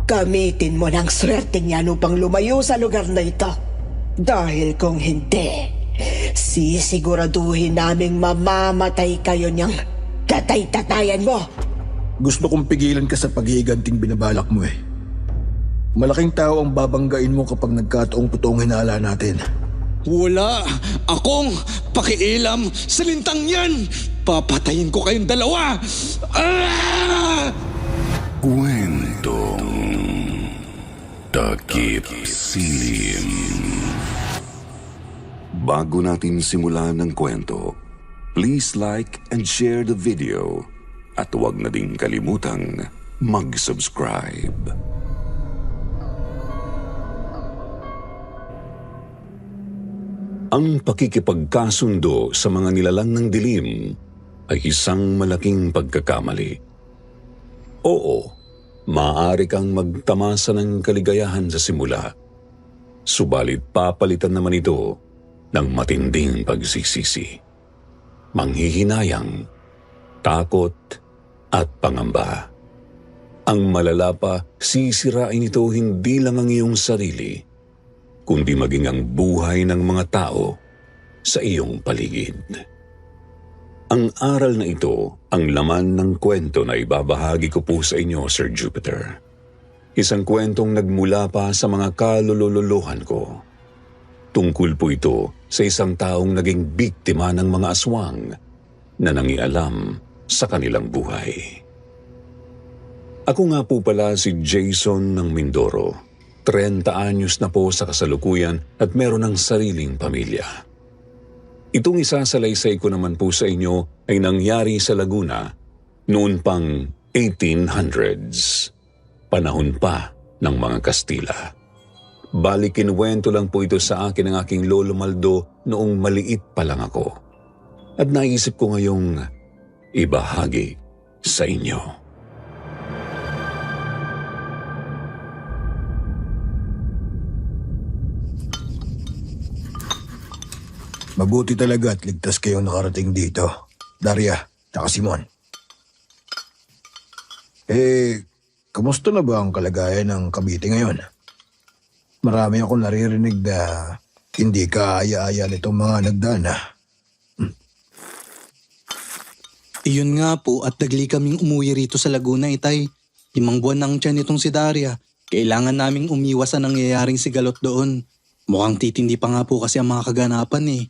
Gamitin mo ng swerte niyan upang lumayo sa lugar na ito. Dahil kung hindi, sisiguraduhin naming mamamatay kayo niyang tatay-tatayan mo. Gusto kong pigilan ka sa paghihiganting binabalak mo eh. Malaking tao ang babanggain mo kapag nagkataong totoong hinala natin. Wala akong pakialam sa lintang yan! Papatayin ko kayong dalawa! Ah! Kwentong Takip Silim. Bago natin simulan ng kwento, please like and share the video at huwag na ding kalimutang mag-subscribe. Ang pakikipagkasundo sa mga nilalang ng dilim ay isang malaking pagkakamali. Oo, maaari kang magtamasa ng kaligayahan sa simula. Subalit papalitan naman ito ng matinding pagsisisi, manghihinayang, takot at pangamba. Ang malala pa, sisirain ito hindi lang ang iyong sarili, kundi maging ang buhay ng mga tao sa iyong paligid. Ang aral na ito ang laman ng kwento na ibabahagi ko po sa inyo, Sir Jupiter. Isang kwentong nagmula pa sa mga kalululuhan ko. Tungkol po ito sa isang taong naging biktima ng mga aswang na nangialam sa kanilang buhay. Ako nga po pala si Jason ng Mindoro. 30 anyos na po sa kasalukuyan at meron ng sariling pamilya. Itong isasalaysay ko naman po sa inyo ay nangyari sa Laguna noon pang 1800s, panahon pa ng mga Kastila. Bali kinuwento lang po ito sa akin ng aking lolo Maldo noong maliit pa lang ako. At naisip ko ngayong ibahagi sa inyo. Mabuti talaga at ligtas kayong nakarating dito, Daria, at Simon. Kamusta na ba ang kalagayan ng Cavite ngayon? Marami akong naririnig na hindi kaaya-aya nitong mga nagdana. Iyon nga po at dagli kaming umuwi rito sa Laguna, Itay. 5 buwan nang tiyan itong si Daria. Kailangan naming umiwas sa nangyayaring sigalot doon. Mukhang titindi pa nga po kasi ang mga kaganapan eh.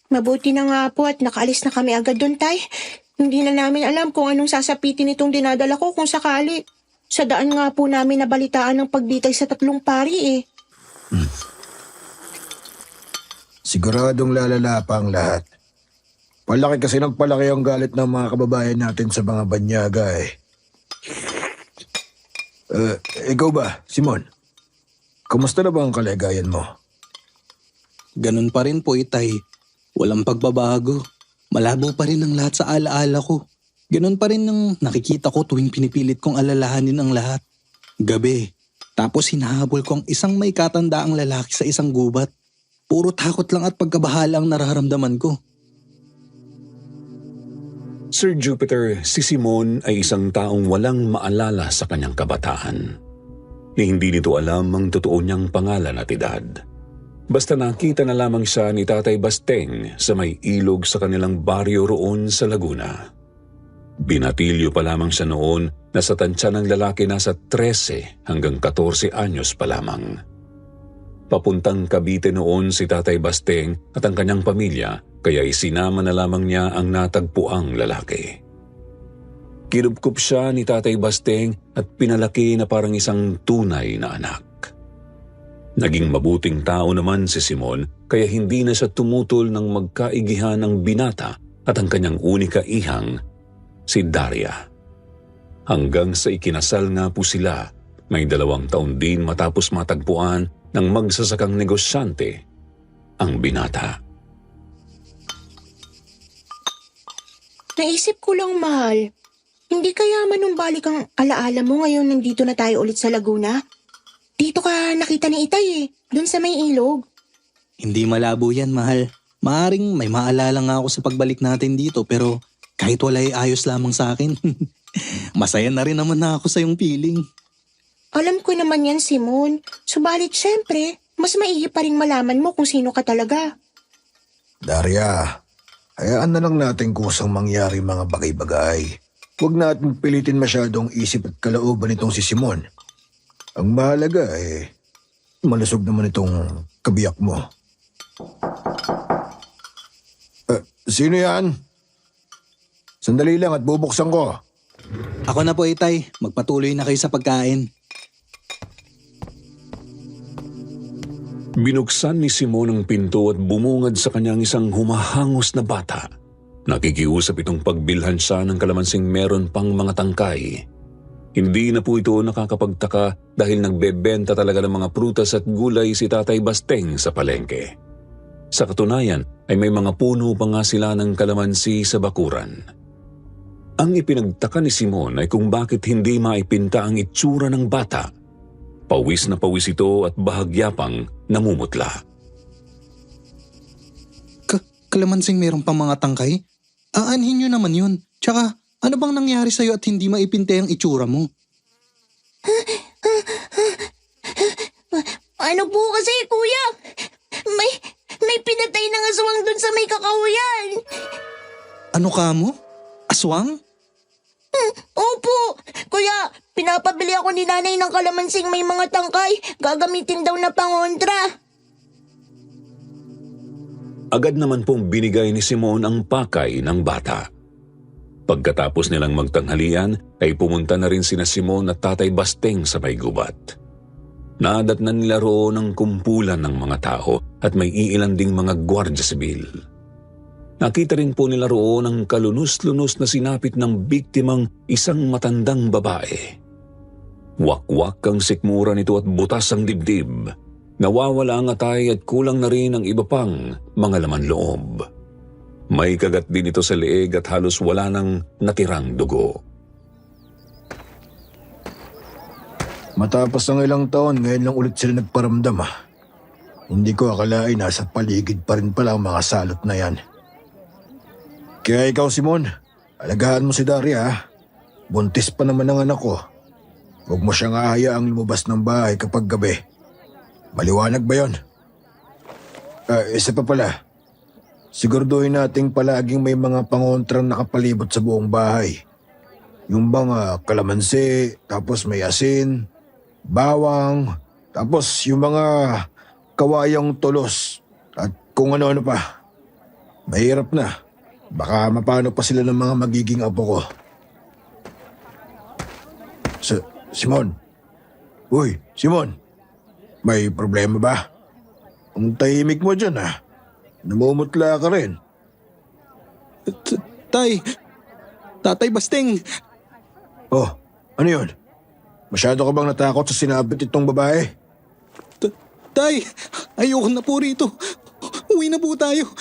Mabuti na nga po at nakaalis na kami agad doon, Tay. Hindi na namin alam kung anong sasapitin itong dinadala ko kung sakali. Sa daan nga po namin nabalitaan ng pagbitay sa 3 pari eh. Siguradong lalala pa ang lahat. Palaki kasi ng palaki ang galit ng mga kababayan natin sa mga banyaga eh. Ikaw ba, Simon? Kumusta na ba ang kalagayan mo? Ganun pa rin po, Itay. Walang pagbabago. Malabo pa rin ang lahat sa alaala ko. Ganun pa rin ang nakikita ko tuwing pinipilit kong alalahanin ang lahat. Gabi. Tapos hinahabol ko ang isang may katandaang lalaki sa isang gubat. Puro takot lang at pagkabahala ang nararamdaman ko. Sir Jupiter, si Simon ay isang taong walang maalala sa kanyang kabataan. Hindi nito alam ang totoo niyang pangalan at edad. Basta nakita na lamang siya ni Tatay Basteng sa may ilog sa kanilang baryo roon sa Laguna. Binatilyo pa lamang siya noon na sa tansya ng lalaki nasa 13 hanggang 14 anyos pa lamang. Papuntang Cavite noon si Tatay Basteng at ang kanyang pamilya kaya isinama na lamang niya ang natagpuang lalaki. Kinupkup siya ni Tatay Basteng at pinalaki na parang isang tunay na anak. Naging mabuting tao naman si Simon kaya hindi na siya tumutol ng magkaigihan ng binata at ang kanyang unika ihang, si Daria. Hanggang sa ikinasal nga po sila, may 2 taon din matapos matagpuan ng magsasakang negosyante ang binata. Naisip ko lang, mahal. Hindi kaya manumbalik ang alaala mo ngayon nandito na tayo ulit sa Laguna? Dito ka nakita ni Itay eh, dun sa may ilog. Hindi malabo yan, mahal. Maaring may maalala nga ako sa pagbalik natin dito pero kahit wala ay ayos lamang sa akin. Masaya na rin naman na ako sa iyong piling. Alam ko naman yan, Simon. Subalit syempre, mas maigi pa rin malaman mo kung sino ka talaga. Daria, hayaan na lang natin kusang mangyari mga bagay-bagay. Huwag natin pilitin masyadong isip at kalooban nitong si Simon. Ang mahalaga malusog naman itong kabiyak mo. Sino yan? Sandali lang at bubuksan ko. Ako na po, Itay. Magpatuloy na kayo sa pagkain. Binuksan ni Simon ang pinto at bumungad sa kanyang isang humahangos na bata. Nakikiusap itong pagbilhan siya ng kalamansing meron pang mga tangkay. Hindi na po ito nakakapagtaka dahil nagbebenta talaga ng mga prutas at gulay si Tatay Basteng sa palengke. Sa katunayan ay may mga puno pa nga sila ng kalamansi sa bakuran. Ang ipinagtaka ni Simon ay kung bakit hindi maipinta ang itsura ng bata. Pawis na pawis ito at bahagya pang namumutla. Kalamansing meron pang mga tangkay? Aanhin nyo naman yun. Tsaka, ano bang nangyari sa'yo at hindi maipinte ang itsura mo? Ano po kasi, kuya? May pinatay ng aswang dun sa may kakahuyan. Ano ka mo? Aswang? Opo. Kuya, pinapabili ako ni nanay ng kalamansing may mga tangkay. Gagamitin daw na pangontra. Agad naman pong binigay ni Simon ang pakay ng bata. Pagkatapos nilang magtanghalian ay pumunta na rin sina Simon at Tatay Basteng sa may gubat. Nadatnan nila roon ang kumpulan ng mga tao at may iilan ding mga gwardya sibil. Nakita rin po nila roon ang kalunos-lunos na sinapit ng biktimang isang matandang babae. Wakwak ang sikmura nito at butas ang dibdib. Nawawala ang atay at kulang na rin ang iba pang mga laman loob. May kagat din ito sa leeg at halos wala nang natirang dugo. Matapos ng ilang taon, ngayon lang ulit sila nagparamdam. Hindi ko akalain nasa paligid pa rin pala ang mga salot na yan. Kaya ikaw, Simon, alagaan mo si Daria. Buntis pa naman ang anak ko. Huwag mo siyang hahayaang lumabas ng bahay kapag gabi. Maliwanag ba yon? Isa pa pala. Siguraduhin nating palaging may mga pangontrang nakapalibot sa buong bahay. Yung bang kalamansi, tapos may asin, bawang, tapos yung mga kawayang tulos at kung ano-ano pa. Mahirap na. Baka mapano pa sila ng mga magiging apo ko. Simon? Uy, Simon. May problema ba? Ang tahimik mo dyan Namumutla ka rin. Tatay Basteng. Oh, ano yun? Masyado ka bang natakot sa sinabit itong babae? Tay, ayoko na po rito. Uwi na po tayo.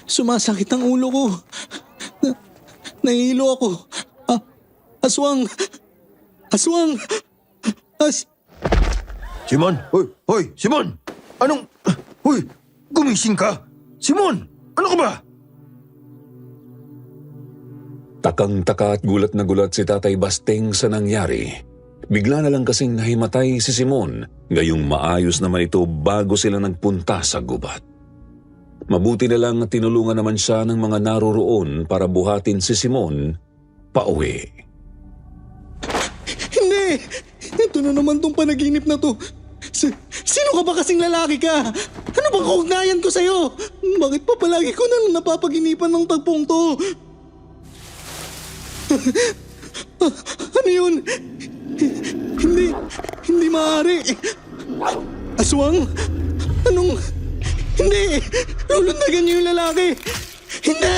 Sumasakit ang ulo ko. Nahihilo ako. Aswang! Simon! Hoy! Simon! Anong... Hoy! Gumising ka! Simon! Ano ka ba? Takang-taka at gulat na gulat si Tatay Basteng sa nangyari. Bigla na lang kasing nahimatay si Simon, gayong maayos naman ito bago sila nagpunta sa gubat. Mabuti na lang na tinulungan naman siya ng mga naroroon para buhatin si Simon pauwi. Hindi! Ito na naman tong panaginip na to. Sino ka ba kasing lalaki ka? Ano bang kaugnayan ko sa'yo? Bakit pa palagi ko na lang napapaginipan ng tagpong to? Ano yun? Hindi maaari. Aswang? Anong... Hindi! Lulundagan niyo yung lalaki! Hindi!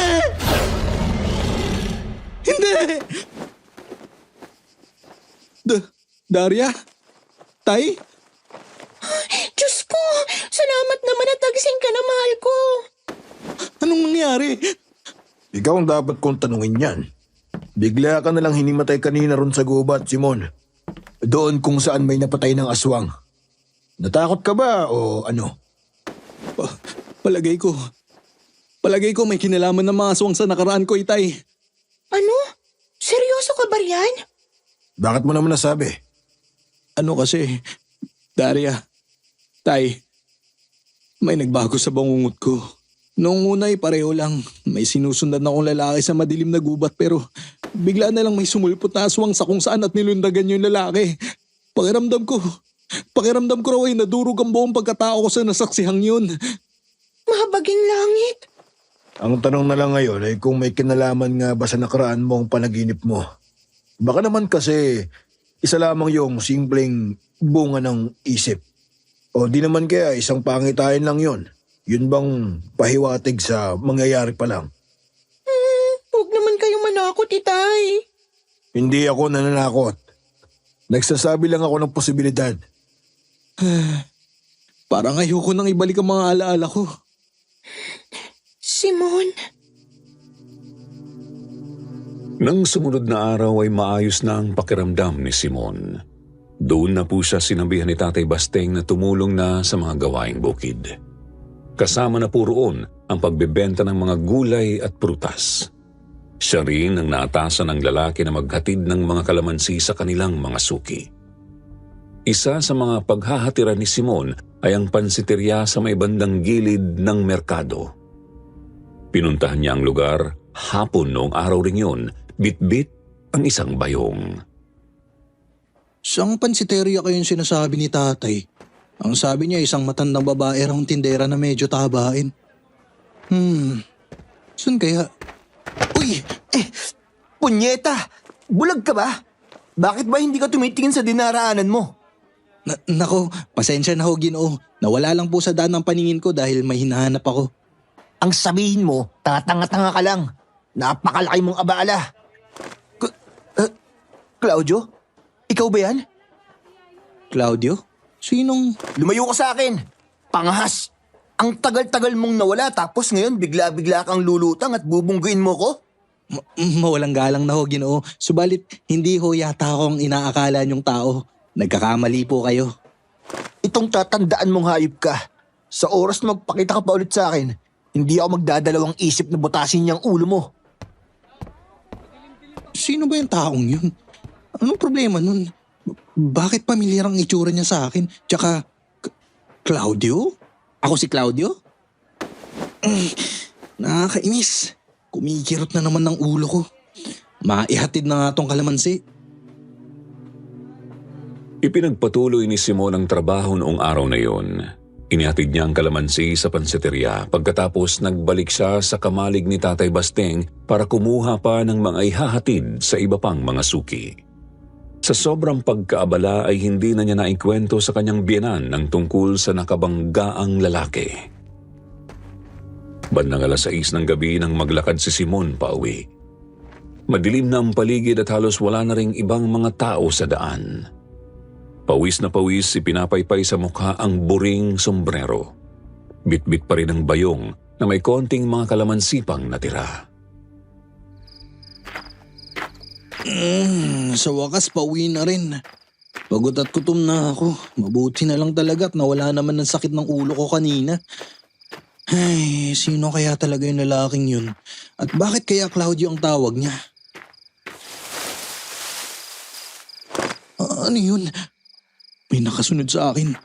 Daria? Tay? Diyos ko! Salamat naman at nagising ka na, mahal ko. Anong nangyari? Ikaw ang dapat kong tanungin yan. Bigla ka nalang hinimatay kanina ron sa gubat, Simon. Doon kung saan may napatay ng aswang. Natakot ka ba o ano? Palagay ko may kinalaman ng mga aswang sa nakaraan ko, Itay. Ano? Seryoso ka ba riyan? Bakit mo naman nasabi? Ano kasi, Daria, Tay, may nagbago sa bangungot ko. Noong una ay pareho lang. May sinusundan akong lalaki sa madilim na gubat pero bigla na lang may sumulpot na aswang sa kung saan at nilundagan yung lalaki. Pakiramdam ko raw ay nadurog ang buong pagkatao ko sa nasaksihang yun. Mahabaging langit. Ang tanong na lang ngayon ay kung may kinalaman nga ba sa nakaraan mong panaginip mo. Baka naman kasi isa lamang yung simpleng bunga ng isip. O di naman kaya isang pangitain lang yon. Yun bang pahiwatig sa mangyayari pa lang? Huwag naman kayong manakot, Itay. Hindi ako nananakot. Nagsasabi lang ako ng posibilidad. Parang ayoko nang ibalik ang mga alaala ko. Simon, Nang sumunod na araw ay maayos na ang pakiramdam ni Simon. Doon na po siya sinabihan ni Tatay Basteng na tumulong na sa mga gawaing bukid. Kasama na po roon ang pagbebenta ng mga gulay at prutas. Siya rin ang naatasan ng lalaki na maghatid ng mga kalamansi sa kanilang mga suki. Isa sa mga paghahatiran ni Simon ay ang pansiterya sa may bandang gilid ng merkado. Pinuntahan niya ang lugar hapon noong araw ring yun, bit-bit ang isang bayong. Siyang pansiteria kayong sinasabi ni Tatay. Ang sabi niya isang matandang babae raw ang tindera na medyo tabain. Saan kaya? Uy! Punyeta! Bulag ka ba? Bakit ba hindi ka tumitingin sa dinaraanan mo? Nako, pasensya na ho, Ginoo. Nawala lang po sa daan ng paningin ko dahil may hinahanap ako. Ang sabihin mo, tanga-tanga ka lang. Napakalaki mong abala. Claudio? Ikaw ba yan? Claudio? Sinong... Lumayo ka sa akin! Pangahas! Ang tagal-tagal mong nawala tapos ngayon bigla-bigla kang lulutang at bubungguin mo ko? Mawalang galang na ho, Ginoo. Subalit, hindi ho yata akong inaakala niyong tao. Nagkakamali po kayo. Itong tatandaan mong hayop ka. Sa oras na magpakita ka pa ulit sa akin, hindi ako magdadalawang isip na butasin niyang ulo mo. Sino ba yung taong yun? Anong problema nun? Bakit pamilyar ang itsura niya sa akin? Tsaka, Claudio? Ako si Claudio? Nakakainis. Kumikirot na naman ng ulo ko. Maihatid na nga tong kalamansi. Ipinagpatuloy ni Simon ang trabaho noong araw na yon. Inihatid niya ang kalamansi sa panseterya pagkatapos nagbalik siya sa kamalig ni Tatay Basteng para kumuha pa ng mga ihahatid sa iba pang mga suki. Sa sobrang pagkaabala ay hindi na niya naikwento sa kanyang biyenan ng tungkol sa nakabanggaang lalaki. Bandang 6:00 ng gabi nang maglakad si Simon pauwi. Madilim na ang paligid at halos wala na ring ibang mga tao sa daan. Pawis na pawis si pinapaypay sa mukha ang buring sombrero. Bit-bit pa rin ang bayong na may konting mga kalamansipang natira. Sa wakas, pauwi na rin. Pagod at gutom na ako. Mabuti na lang talaga at nawala naman ng sakit ng ulo ko kanina. Ay, sino kaya talaga yung lalaking yun? At bakit kaya Claudio ang tawag niya? Ano yun? May nakasunod sa akin.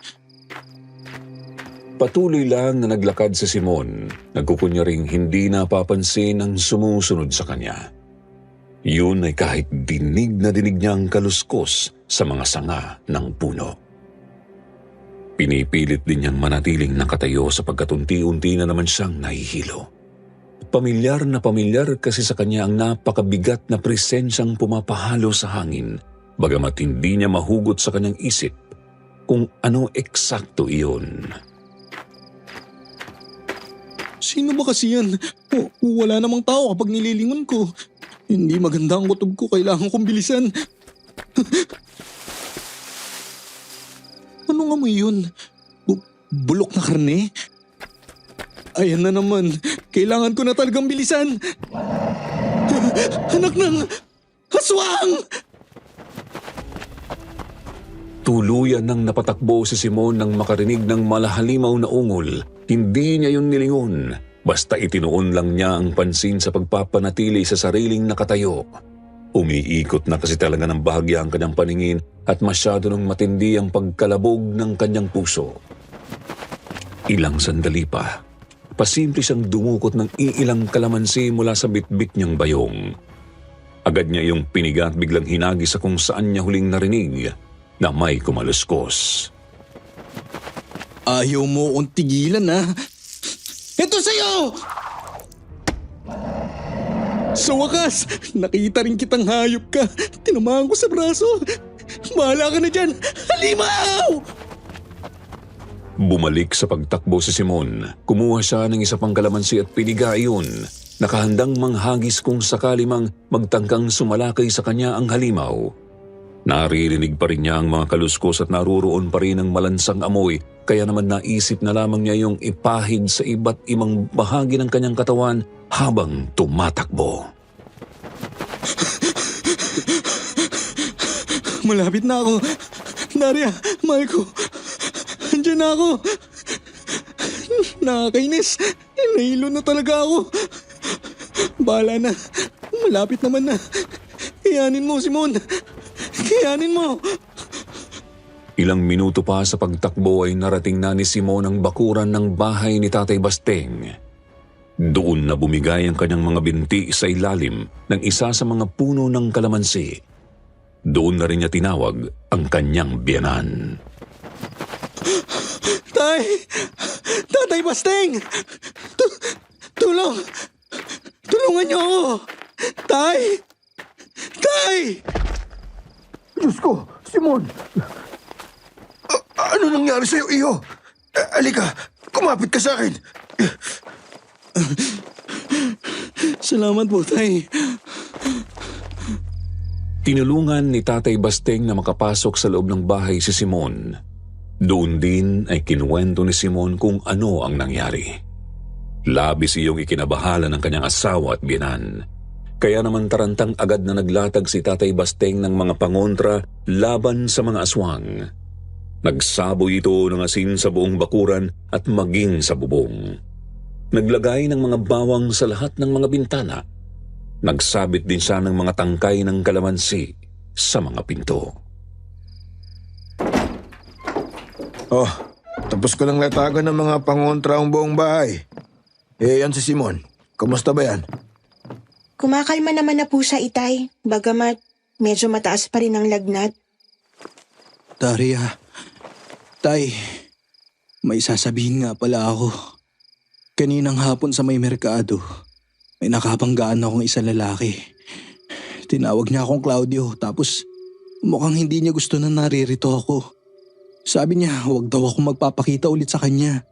Patuloy lang na naglakad si Simon, nagkukunyaring hindi napapansin ang sumusunod sa kanya. Yun ay kahit dinig na dinig niya ang kaluskos sa mga sanga ng puno. Pinipilit din niyang manatiling nakatayo sapagkat unti-unti na naman siyang nahihilo. Pamilyar na pamilyar kasi sa kanya ang napakabigat na presensyang pumapahalo sa hangin, bagamat hindi niya mahugot sa kanyang isip kung ano eksakto iyon. Sino ba kasi yan? Wala namang tao kapag nililingon ko. Hindi maganda ang kutob ko. Kailangan kong bilisan. Ano nga mo yun? Bulok na karne? Ayan na naman. Kailangan ko na talagang bilisan. Anak ng aswang! Tuluyan nang napatakbo si Simon nang makarinig ng malahalimaw na ungol. Hindi niya yun nilingon. Basta itinuon lang niya ang pansin sa pagpapanatili sa sariling nakatayo. Umiikot na kasi talaga ng bahagya ang kanyang paningin at masyado nang matindi ang pagkalabog ng kanyang puso. Ilang sandali pa, pasimple siyang dumukot ng iilang kalamansi mula sa bitbit niyang bayong. Agad niya yung piniga at biglang hinagi sa kung saan niya huling narinig na may kumaluskos. Ayaw mo akong tigilan ha. Ito sa'yo! Sa wakas, nakita rin kitang hayop ka. Tinamaan ko sa braso. Bahala ka na dyan. Halimaw! Bumalik sa pagtakbo si Simon. Kumuha siya ng isa pang kalamansi at piniga iyon. Nakahandang manghagis kung sakali mang magtangkang sumalakay sa kanya ang halimaw. Naririnig pa rin niya ang mga kaluskos at naruroon pa rin ang malansang amoy, kaya naman naisip na lamang niya yung ipahid sa iba't ibang bahagi ng kanyang katawan habang tumatakbo. Malapit na ako. Daria, mahal ko. Andiyan na ako. Nakakainis. Nahilo na talaga ako. Bahala na. Malapit naman na. Kayanin mo, Simon. Kayanin mo. Ilang minuto pa sa pagtakbo ay narating na ni Simon ang bakuran ng bahay ni Tatay Basteng. Doon na bumigay ang kanyang mga binti sa ilalim ng isa sa mga puno ng kalamansi. Doon na rin niya tinawag ang kanyang biyanan. Tay! Tatay Basteng! Tulong! Tulungan niyo ako! Tay! Tay! Diyos ko, Simon! Ano nangyari sa'yo, iyo? Alika, kumapit ka sa akin. Salamat po, Tay. Tinulungan ni Tatay Basteng na makapasok sa loob ng bahay si Simon. Doon din ay kinuwento ni Simon kung ano ang nangyari. Labis iyong ikinabahala ng kanyang asawa at biyanan. Kaya naman tarantang agad na naglatag si Tatay Basteng ng mga pangontra laban sa mga aswang. Nagsaboy ito ng asin sa buong bakuran at maging sa bubong. Naglagay ng mga bawang sa lahat ng mga bintana. Nagsabit din siya ng mga tangkay ng kalamansi sa mga pinto. Oh, tapos ko lang latagan ng mga pangontra ang buong bahay. Yan si Simon. Kamusta ba yan? Kumakalma naman na po siya, Itay. Bagamat medyo mataas pa rin ang lagnat. Daria, Tay, may sasabihin nga pala ako. Kaninang hapon sa may merkado, may nakabanggaan akong isa lalaki. Tinawag niya akong Claudio, tapos mukhang hindi niya gusto na naririto ako. Sabi niya, huwag daw ako magpapakita ulit sa kanya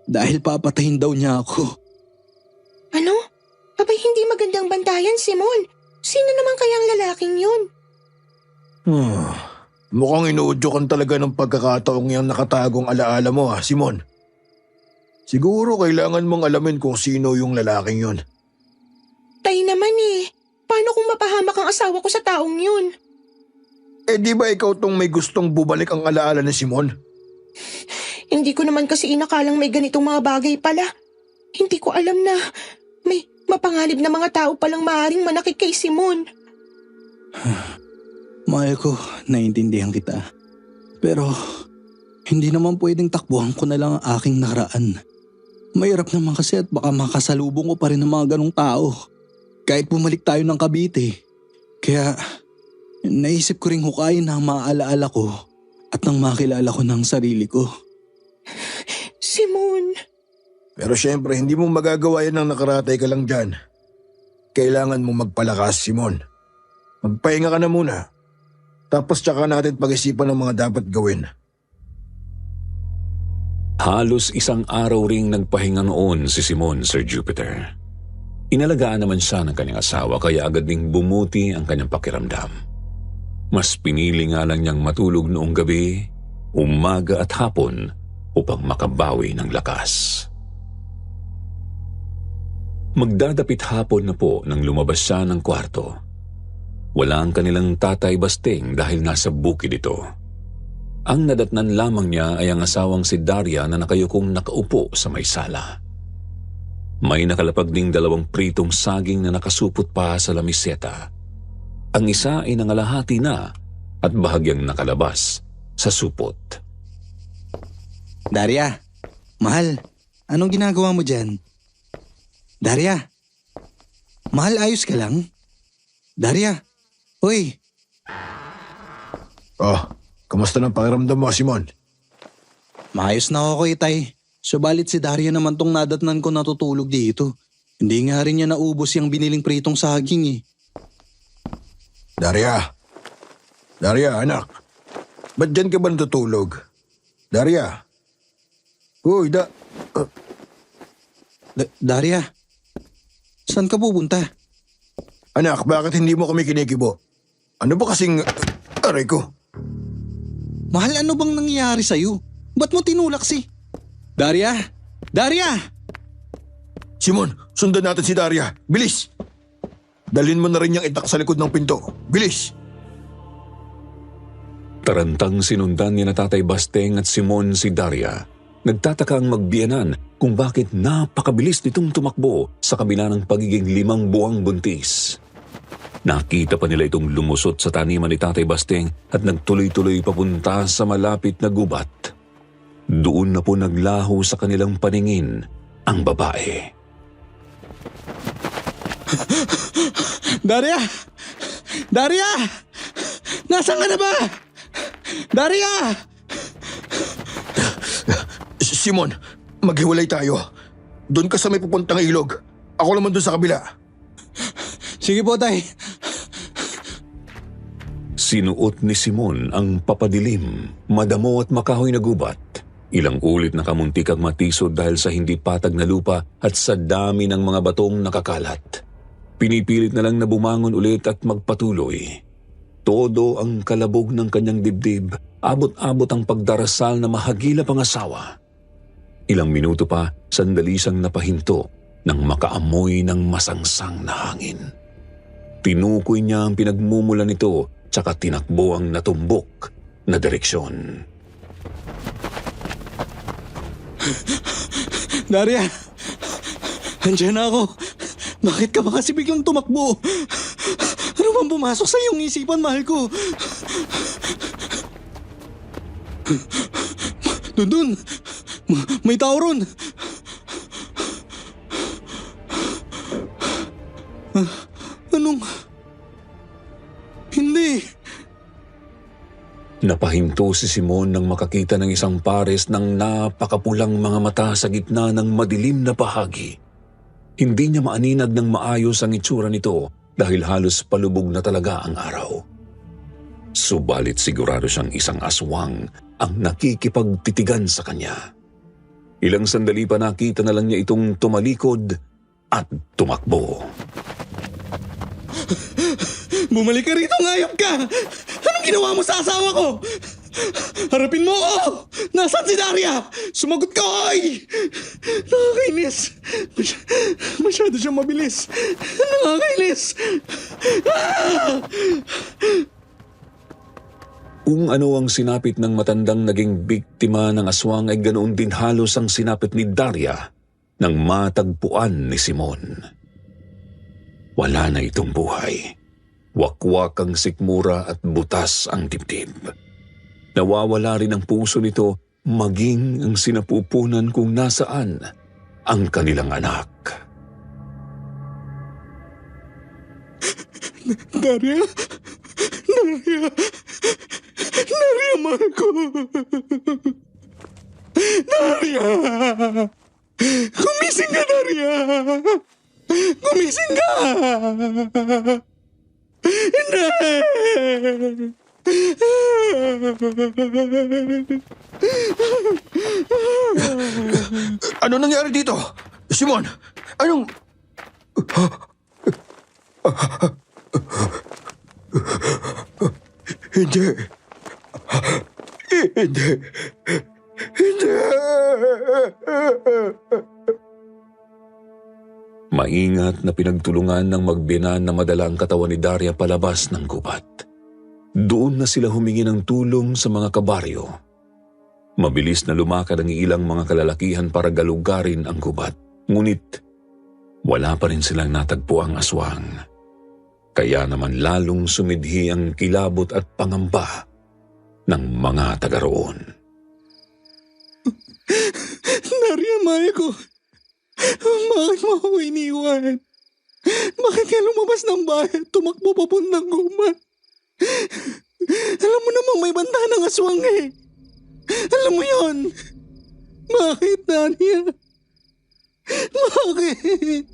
dahil papatayin daw niya ako. Ano? Abay, hindi magandang bantayan, Simon. Sino naman kayang lalaking yun? Mukhang inuudyokan talaga ng pagkakataong yung nakatagong alaala mo, Simon. Siguro kailangan mong alamin kung sino yung lalaking yun. Tay naman eh. Paano kung mapahamak ang asawa ko sa taong yun? Di ba ikaw tong may gustong bubalik ang alaala ni Simon? Hindi ko naman kasi inakalang may ganitong mga bagay pala. Hindi ko alam na may mapanganib na mga tao palang maaaring manakit kay Simon. Mahal ko, naiintindihan kita. Pero hindi naman pwedeng takbuhan ko na lang ang aking nakaraan. Mahirap naman kasi at baka makasalubong ko pa rin ng mga ganong tao. Kahit bumalik tayo ng Cavite. Kaya naisip ko ring hukayin ang maaalaala ko at nang makilala ko ng sarili ko. Simon. Pero syempre, hindi mo magagawa yan nang nakaratay ka lang dyan. Kailangan mong magpalakas, Simon. Magpahinga ka na muna. Tapos tsaka natin pag-isipan ng mga dapat gawin. Halos isang araw ring nagpahinga noon si Simon, Sir Jupiter. Inalagaan naman siya ng kanyang asawa kaya agad ding bumuti ang kanyang pakiramdam. Mas pinili nga lang niyang matulog noong gabi, umaga at hapon upang makabawi ng lakas. Magdadapit hapon na po nang lumabas siya ng kwarto. Wala ang kanilang Tatay Basteng dahil nasa bukid ito. Ang nadatnan lamang niya ay ang asawang si Daria na nakayukong nakaupo sa may sala. May nakalapag ding 2 pritong saging na nakasupot pa sa lamiseta. ang isa ay nangalahati na at bahagyang nakalabas sa supot. Daria, mahal, anong ginagawa mo dyan? Daria, mahal, ayos ka lang? Daria, hoy. Kamusta ng pakiramdam mo, Simon? Maayos na ako, Itay. Subalit si Daria naman tong nadatnan ko natutulog dito. Hindi nga rin niya naubos yung biniling pritong saging eh. Daria, anak. Ba't dyan ka ba natutulog? Daria. Uy, Daria, saan ka pupunta? Anak, bakit hindi mo kami kinikibo? Ano ba kasing... aray ko? Mahal, ano bang nangyayari sa'yo? Ba't mo tinulak si... Daria! Daria! Simon, sundan natin si Daria. Bilis! Dalhin mo na rin yung itak sa likod ng pinto. Bilis! Tarantang sinundan niya na Tatay Basteng at Simon si Daria. Nagtataka ang magbiyanan kung bakit napakabilis nitong tumakbo sa kabila ng pagiging 5 buwang buntis. Nakita pa nila itong lumusot sa taniman ni Tatay Basteng at nagtuloy-tuloy papunta sa malapit na gubat. Doon na po naglaho sa kanilang paningin ang babae. Daria! Daria! Nasaan ka na ba? Daria! Simon, maghiwalay tayo. Doon ka sa may pupuntang ilog. Ako naman doon sa kabila. Sige po, Tay. Sinuot ni Simon ang papadilim, madamo at makahoy na gubat. Ilang ulit na kamuntik ang matisod dahil sa hindi patag na lupa at sa dami ng mga batong nakakalat. Pinipilit na lang na bumangon ulit at magpatuloy. Todo ang kalabog ng kanyang dibdib, abot-abot ang pagdarasal na mahagilap ang asawa. Ilang minuto pa, sandali siyang napahinto nang makaamoy ng masangsang na hangin. Tinukoy niya ang pinagmumula nito tsaka tinakbo ang natumbok na direksyon. Daria! Andiyan na ako. Bakit ka ba kasi biglang tumakbo? Ano bang pumasok sa iyong isipan, mahal ko? Doon! May tao ron! Anong... Hindi... Napahinto si Simon nang makakita ng isang pares ng napakapulang mga mata sa gitna ng madilim na bahagi. Hindi niya maaninag ng maayos ang itsura nito dahil halos palubog na talaga ang araw. Subalit sigurado siyang isang aswang ang nakikipagtitigan sa kanya. Ilang sandali pa nakita na lang niya itong tumalikod at tumakbo. Bumalik ka rito, ngayop ka! Anong ginawa mo sa asawa ko? Harapin mo ako! Nasaan si Daria? Sumagot ka, oy! Nakakainis! Masyado siyang mabilis! Nakakainis! Ah! Kung ano ang sinapit ng matandang naging biktima ng aswang ay ganoon din halos ang sinapit ni Daria nang matagpuan ni Simon. Wala na itong buhay. Wakwak ang sikmura at butas ang dibdib. Nawawala rin ang puso nito maging ang sinapupunan kung nasaan ang kanilang anak. Daria! Daria! Daria, mahal ko! Daria! Gumising ka, Daria! Gumising ka! Hindi! Ano nangyari dito? Simon, anong... Hindi. Hindi. Hindi. Maingat na pinagtulungan ng magbiyanan na madala ang katawan ni Daria palabas ng gubat. Doon na sila humingi ng tulong sa mga kabaryo. Mabilis na lumakad ang ilang mga kalalakihan para galugarin ang gubat. Ngunit wala pa rin silang natagpuang aswang. Kaya naman lalong sumidhi ang kilabot at pangamba ng mga taga roon. Daria, mahal ko. Bakit mo ako iniwan? Bakit ka lumabas ng bahay at tumakbo papuntang gubat? Alam mo namang may banta ng aswang eh. Alam mo yon. Bakit, Daria? Bakit?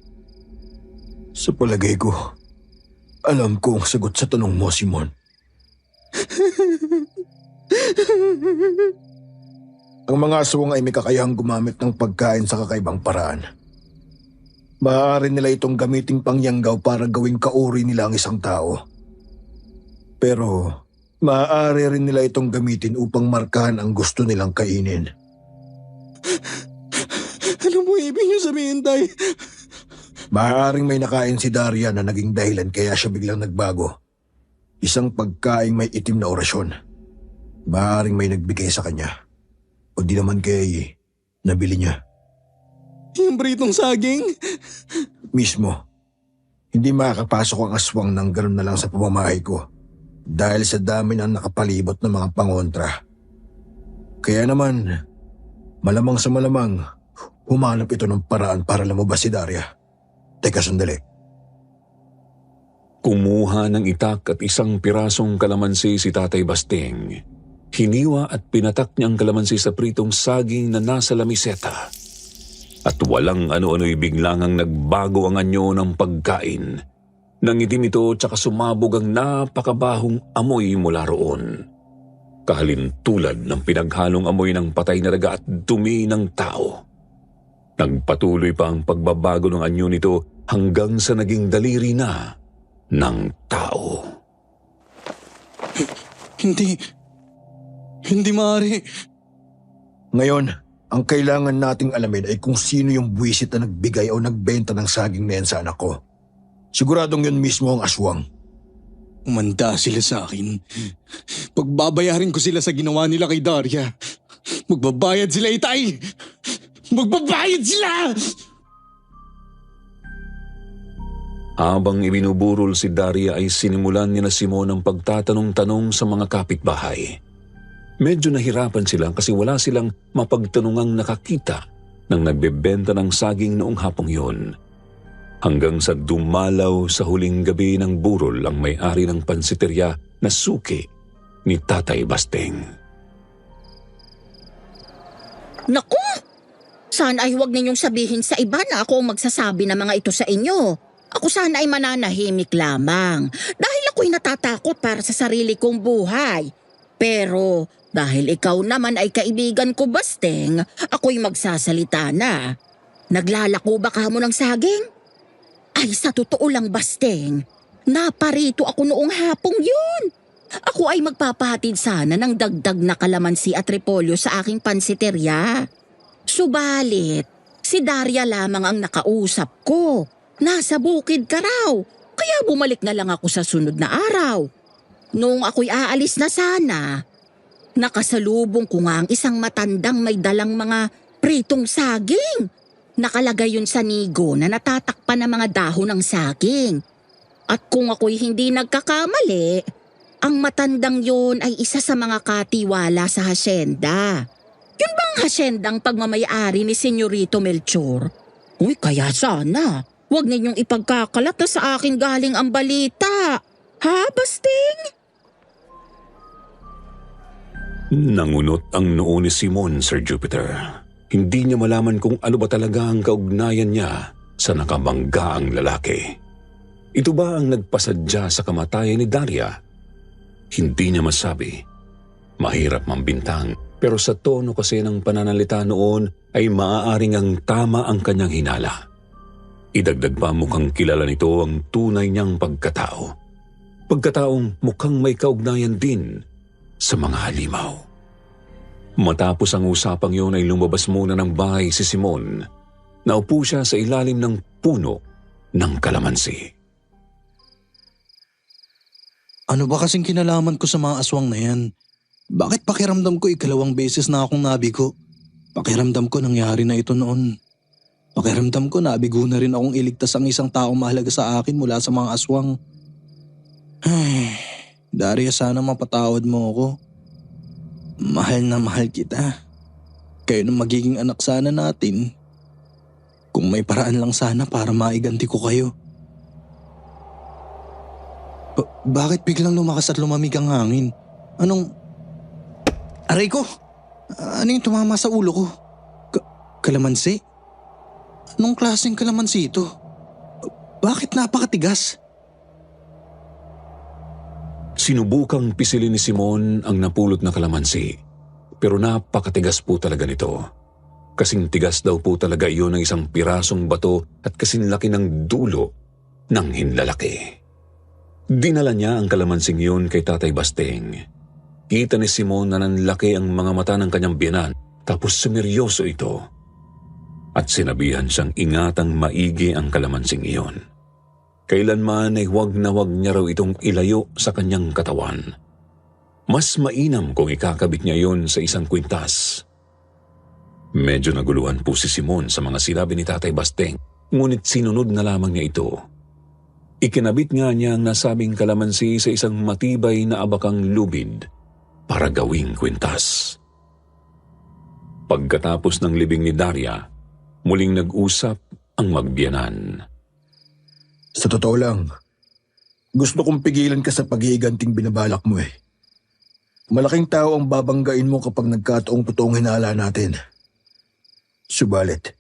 Sa palagay ko, alam ko ang sagot sa tanong mo, Simon. Ang mga aswang ay may kakayahang gumamit ng pagkain sa kakaibang paraan. Maaari nila itong gamiting pangyanggaw para gawing kauri nila ang isang tao. Pero maaari rin nila itong gamitin upang markahan ang gusto nilang kainin. Ano mo ibig niyo sabihin, Tay? Maaaring may nakain si Daria na naging dahilan kaya siya biglang nagbago. Isang pagkaing may itim na orasyon. Maaaring may nagbigay sa kanya. O di naman kaya nabili niya. Yung britong saging? Mismo. Hindi makakapasok ang aswang ng gano'n na lang sa pamamahay ko dahil sa dami ng nakapalibot ng mga pangontra. Kaya naman, malamang sa malamang, humanap ito ng paraan para lumabas si Daria. Teka sandali. Kumuha ng itak at isang pirasong kalamansi si Tatay Basting. Hiniwa at pinatak niya ang kalamansi sa pritong saging na nasa lamiseta. At walang ano-ano'y biglangang nagbago ang anyo ng pagkain. Nangitim ito tsaka sumabog ang napakabahong amoy mula roon. Kahalintulad ng pinaghalong amoy ng patay na daga at dumi ng tao. Nagpatuloy pa ang pagbabago ng anyo nito hanggang sa naging daliri na ng tao. Hindi maaari. Ngayon, ang kailangan nating alamin ay kung sino yung buwisit na nagbigay o nagbenta ng saging na yan sa anak ko. Siguradong yun mismo ang aswang. Umanda sila sa akin. Pagbabayarin ko sila sa ginawa nila kay Daria. Magbabayad sila, Itay! Magbabayad sila! Habang ibinuburol si Daria ay sinimulan ni na Simon ang pagtatanong-tanong sa mga kapitbahay. Medyo nahirapan sila kasi wala silang mapagtanungang nakakita nang nagbebenta ng saging noong hapong yun. Hanggang sa dumalaw sa huling gabi ng burol ang may-ari ng pansiterya na suki ni Tatay Basting. Naku! Sana ay huwag ninyong sabihin sa iba na ako ang magsasabi ng mga ito sa inyo. Ako sana ay mananahimik lamang dahil ako'y natatakot para sa sarili kong buhay. Pero dahil ikaw naman ay kaibigan ko, Basting, ako'y magsasalita na. Naglalako ba ka mo ng saging? Ay, sa totoo lang, Basting, naparito ako noong hapong yun. Ako ay magpapahatid sana ng dagdag na kalamansi at repolyo sa aking pansiterya. Subalit, si Daria lamang ang nakausap ko. Nasa bukid ka raw, kaya bumalik na lang ako sa sunod na araw. Noong ako'y aalis na sana, nakasalubong ko nga ang isang matandang may dalang mga pritong saging. Nakalagay yun sa nigo na natatakpan ng mga dahon ng saging. At kung ako'y hindi nagkakamali, ang matandang yun ay isa sa mga katiwala sa hasyenda. Yun bang hasyendang pagmamayari ni Senyorito Melchor? Uy, kaya sana, huwag ninyong ipagkakalat na sa akin galing ang balita. Ha, Basting? Nangunot ang noo ni Simon, Sir Jupiter. Hindi niya malaman kung ano ba talaga ang kaugnayan niya sa nakabanggaang lalaki. Ito ba ang nagpasadya sa kamatayan ni Daria? Hindi niya masabi. Mahirap mambintang, pero sa tono kasi ng pananalita noon ay maaaring ang tama ang kanyang hinala. Idagdag pa mukhang kilala nito ang tunay niyang pagkatao. Pagkataong mukhang may kaugnayan din sa mga halimaw. Matapos ang usapang yun ay lumabas muna ng bahay si Simon. Naupo siya sa ilalim ng puno ng kalamansi. Ano ba kasing kinalaman ko sa mga aswang na yan? Bakit pakiramdam ko ikalawang beses na akong nabigo? Pakiramdam ko nangyari na ito noon. Pakiramdam ko nabigo na rin akong iligtas ang isang taong mahalaga sa akin mula sa mga aswang. Ay, Daria, sana mapatawad mo ako. Mahal na mahal kita. Kayo na magiging anak sana natin. Kung may paraan lang sana para maiganti ko kayo. Bakit biglang lumakas at lumamig ang hangin? Aray ko! Ano yung tumama sa ulo ko? Kalamansi? Anong klaseng kalamansi ito? Bakit napakatigas? Sinubukang pisilin ni Simon ang napulot na kalamansi, pero napakatigas po talaga nito. Kasing tigas daw po talaga iyon ng isang pirasong bato at kasing laki ng dulo ng hinlalaki. Dinala niya ang kalamansing yun kay Tatay Basteng. Kita ni Simon na nanlaki ang mga mata ng kanyang biyanan, tapos sumeryoso ito. At sinabihan siyang ingatang maigi ang kalamansing iyon. Kailanman ay huwag na huwag niya raw itong ilayo sa kanyang katawan. Mas mainam kung ikakabit niya yon sa isang kwintas. Medyo naguluhan po si Simon sa mga sinabi ni Tatay Basteng, ngunit sinunod na lamang niya ito. Ikinabit nga niya ang nasabing kalamansi sa isang matibay na abakang lubid para gawing kwintas. Pagkatapos ng libing ni Daria, muling nag-usap ang magbiyanan. Sa totoo lang, gusto kong pigilan ka sa paghihiganting binabalak mo eh. Malaking tao ang babanggain mo kapag nagkataong totoong hinala natin. Subalit,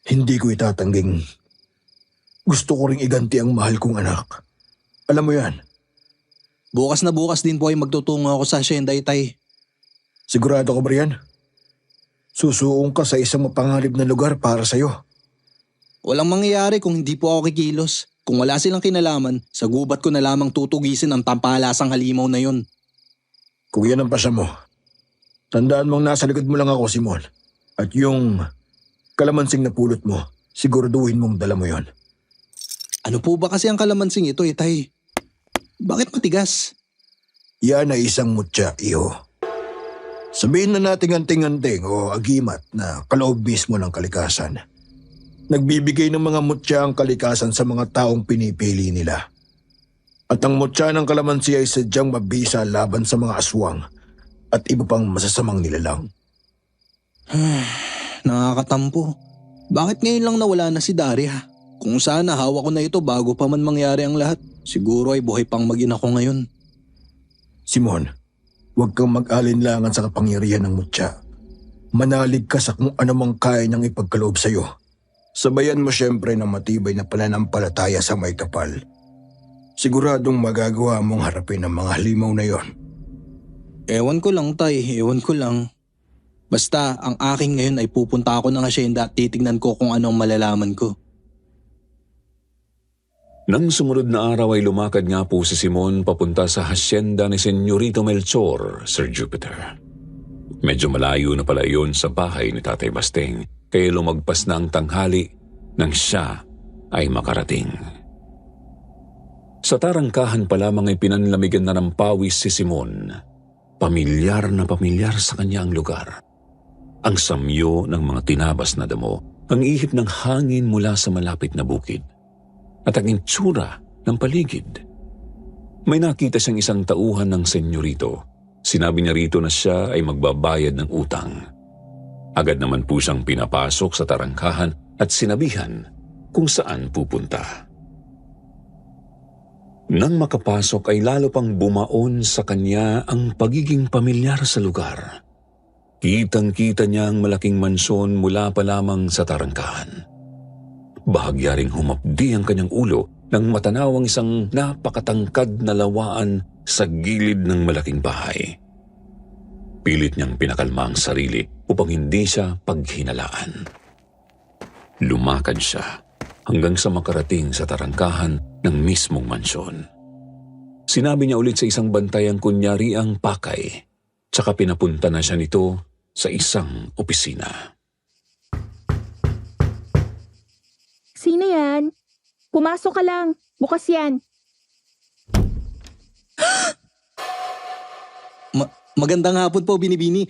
hindi ko itatangging gusto ko ring iganti ang mahal kong anak. Alam mo yan. Bukas na bukas din po ay magtutungo ako sa hacienda, Itay. Sigurado ka ba riyan? Susuong ka sa isang mapanganib na lugar para sa'yo. Walang mangyayari kung hindi po ako kikilos. Kung wala silang kinalaman, sa gubat ko na lamang tutugisin ang tampalasang halimaw na yun. Kung yan ang pasya mo, tandaan mong nasa likod mo lang ako, Simon. At yung kalamansing napulot mo, siguraduhin mong dala mo yon. Ano po ba kasi ang kalamansing ito, Itay? Bakit matigas? Yan ay isang mutya, iho. Sabihin na nating anting-anting o agimat na kaloob mismo ng kalikasan. Nagbibigay ng mga mutya ang kalikasan sa mga taong pinipili nila. At ang mutya ng kalamansi ay sadyang mabisa laban sa mga aswang at iba pang masasamang nilalang. Nakakatampo. Bakit ngayon lang nawala na si Daria? Kung sana hawak ko na ito bago pa man mangyari ang lahat, siguro ay buhay pang mag-ina ko ngayon. Simon, huwag kang mag-alinlangan sa kapangyarihan ng mutya. Manalig ka sa kung anumang kaya niyang ipagkaloob sa'yo. Sabayan mo siyempre ng matibay na pananampalataya sa may kapal. Siguradong magagawa mong harapin ang mga halimaw na yon. Ewan ko lang, Tay. Ewan ko lang. Basta, ang aking ngayon ay pupunta ako ng hacienda at titignan ko kung ano ang malalaman ko. Nang sumunod na araw ay lumakad nga po si Simon papunta sa hacienda ni Senyorito Melchor, Sir Jupiter. Medyo malayo na pala iyon sa bahay ni Tatay Basteng, kaya lumagpas na ang tanghali nang siya ay makarating. Sa tarangkahan pa lamang ay pinanlamigan na ng pawis si Simon. Pamilyar na pamilyar sa kanya ang lugar. Ang samyo ng mga tinabas na damo, ang ihip ng hangin mula sa malapit na bukid, at ang itsura ng paligid. May nakita siyang isang tauhan ng senyorito. Sinabi niya rito na siya ay magbabayad ng utang. Agad naman po siyang pinapasok sa tarangkahan at sinabihan kung saan pupunta. Nang makapasok ay lalo pang bumaon sa kanya ang pagiging pamilyar sa lugar. Kitang-kita niya ang malaking mansyon mula pa lamang sa tarangkahan. Bahagya ring humapdi ang kanyang ulo nang matanaw ang isang napakatangkad na lawaan sa gilid ng malaking bahay. Pilit niyang pinakalma ang sarili upang hindi siya paghinalaan. Lumakad siya hanggang sa makarating sa tarangkahan ng mismong mansyon. Sinabi niya ulit sa isang bantay ang kunyari ang pakay, tsaka pinapunta na siya nito sa isang opisina. Sino yan? Pumasok ka lang. Bukas yan. Magandang hapon po, Binibini.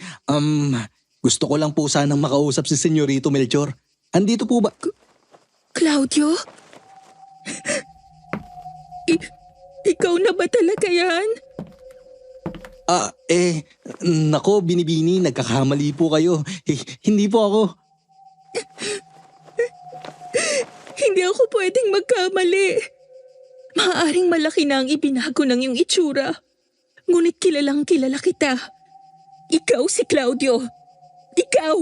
Gusto ko lang po sanang makausap si Senyorito Melchor. Andito po ba? Claudio? Ikaw na ba talaga yan? Nako, Binibini, nagkakamali po kayo. Hindi po ako. Hindi ako pwedeng magkamali. Maaaring malaki na ang ibinago ng iyong itsura. Ngunit kilalang kilala kita. Ikaw si Claudio. Ikaw!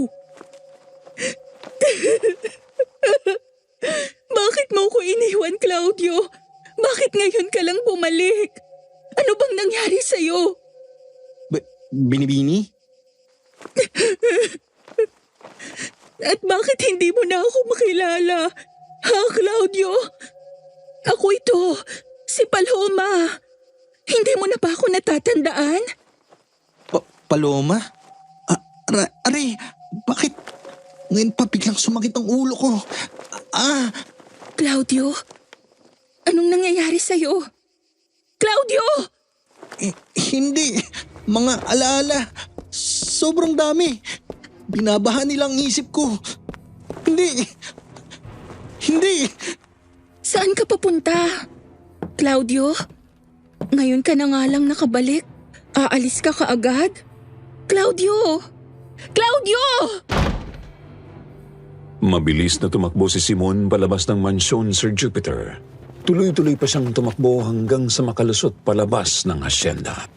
Bakit mo ko iniwan, Claudio? Bakit ngayon ka lang bumalik? Ano bang nangyari sa'yo? Binibini? At bakit hindi mo na ako makilala? Ha, Claudio? Ako ito, si Paloma. Hindi mo na ba ako natatandaan? Paloma? Aray, bakit ngayon pa biglang sumakit ang ulo ko? Claudio? Anong nangyayari sa'yo? Claudio! Hindi. Mga alaala. Sobrang dami. Binabahan nilang isip ko. Hindi. Saan ka papunta? Claudio? Ngayon ka na nga lang nakabalik. Aalis ka kaagad? Claudio! Claudio! Mabilis na tumakbo si Simon palabas ng mansyon, Sir Jupiter. Tuloy-tuloy pa siyang tumakbo hanggang sa makalusot palabas ng hasyenda.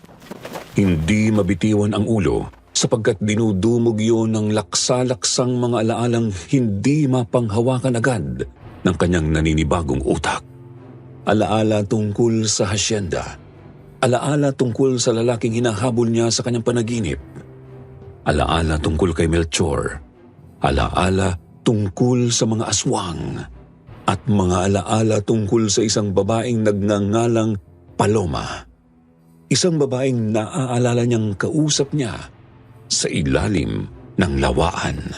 Hindi mabitiwan ang ulo sapagkat dinudumog yun ng laksa-laksang mga alaalang hindi mapanghawakan agad ng kanyang naninibagong utak. Alaala tungkol sa hasyenda. Alaala tungkol sa lalaking hinahabol niya sa kanyang panaginip. Alaala tungkol kay Melchor. Alaala tungkol sa mga aswang. At mga alaala tungkol sa isang babaeng nagngangalang Paloma. Isang babaeng naaalala niyang kausap niya sa ilalim ng lawaan.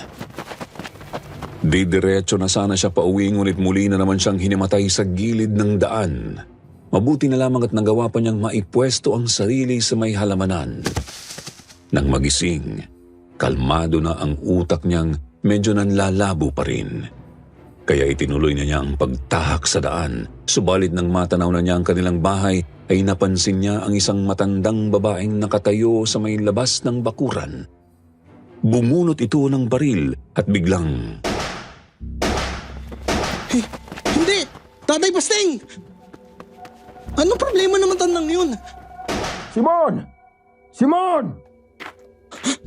Didiretso na sana siya pauwi ngunit muli na naman siyang hinimatay sa gilid ng daan. Mabuti na lamang at nagawa pa niyang maipwesto ang sarili sa may halamanan. Nang magising, kalmado na ang utak niyang medyo nanlalabo pa rin. Kaya itinuloy na niya ang pagtahak sa daan. Subalit nang matanaw na niya ang kanilang bahay, ay napansin niya ang isang matandang babaeng nakatayo sa may labas ng bakuran. Bumunot ito ng baril at biglang... Hindi! Tatay Pasting! Anong problema naman tandang yun? Simon!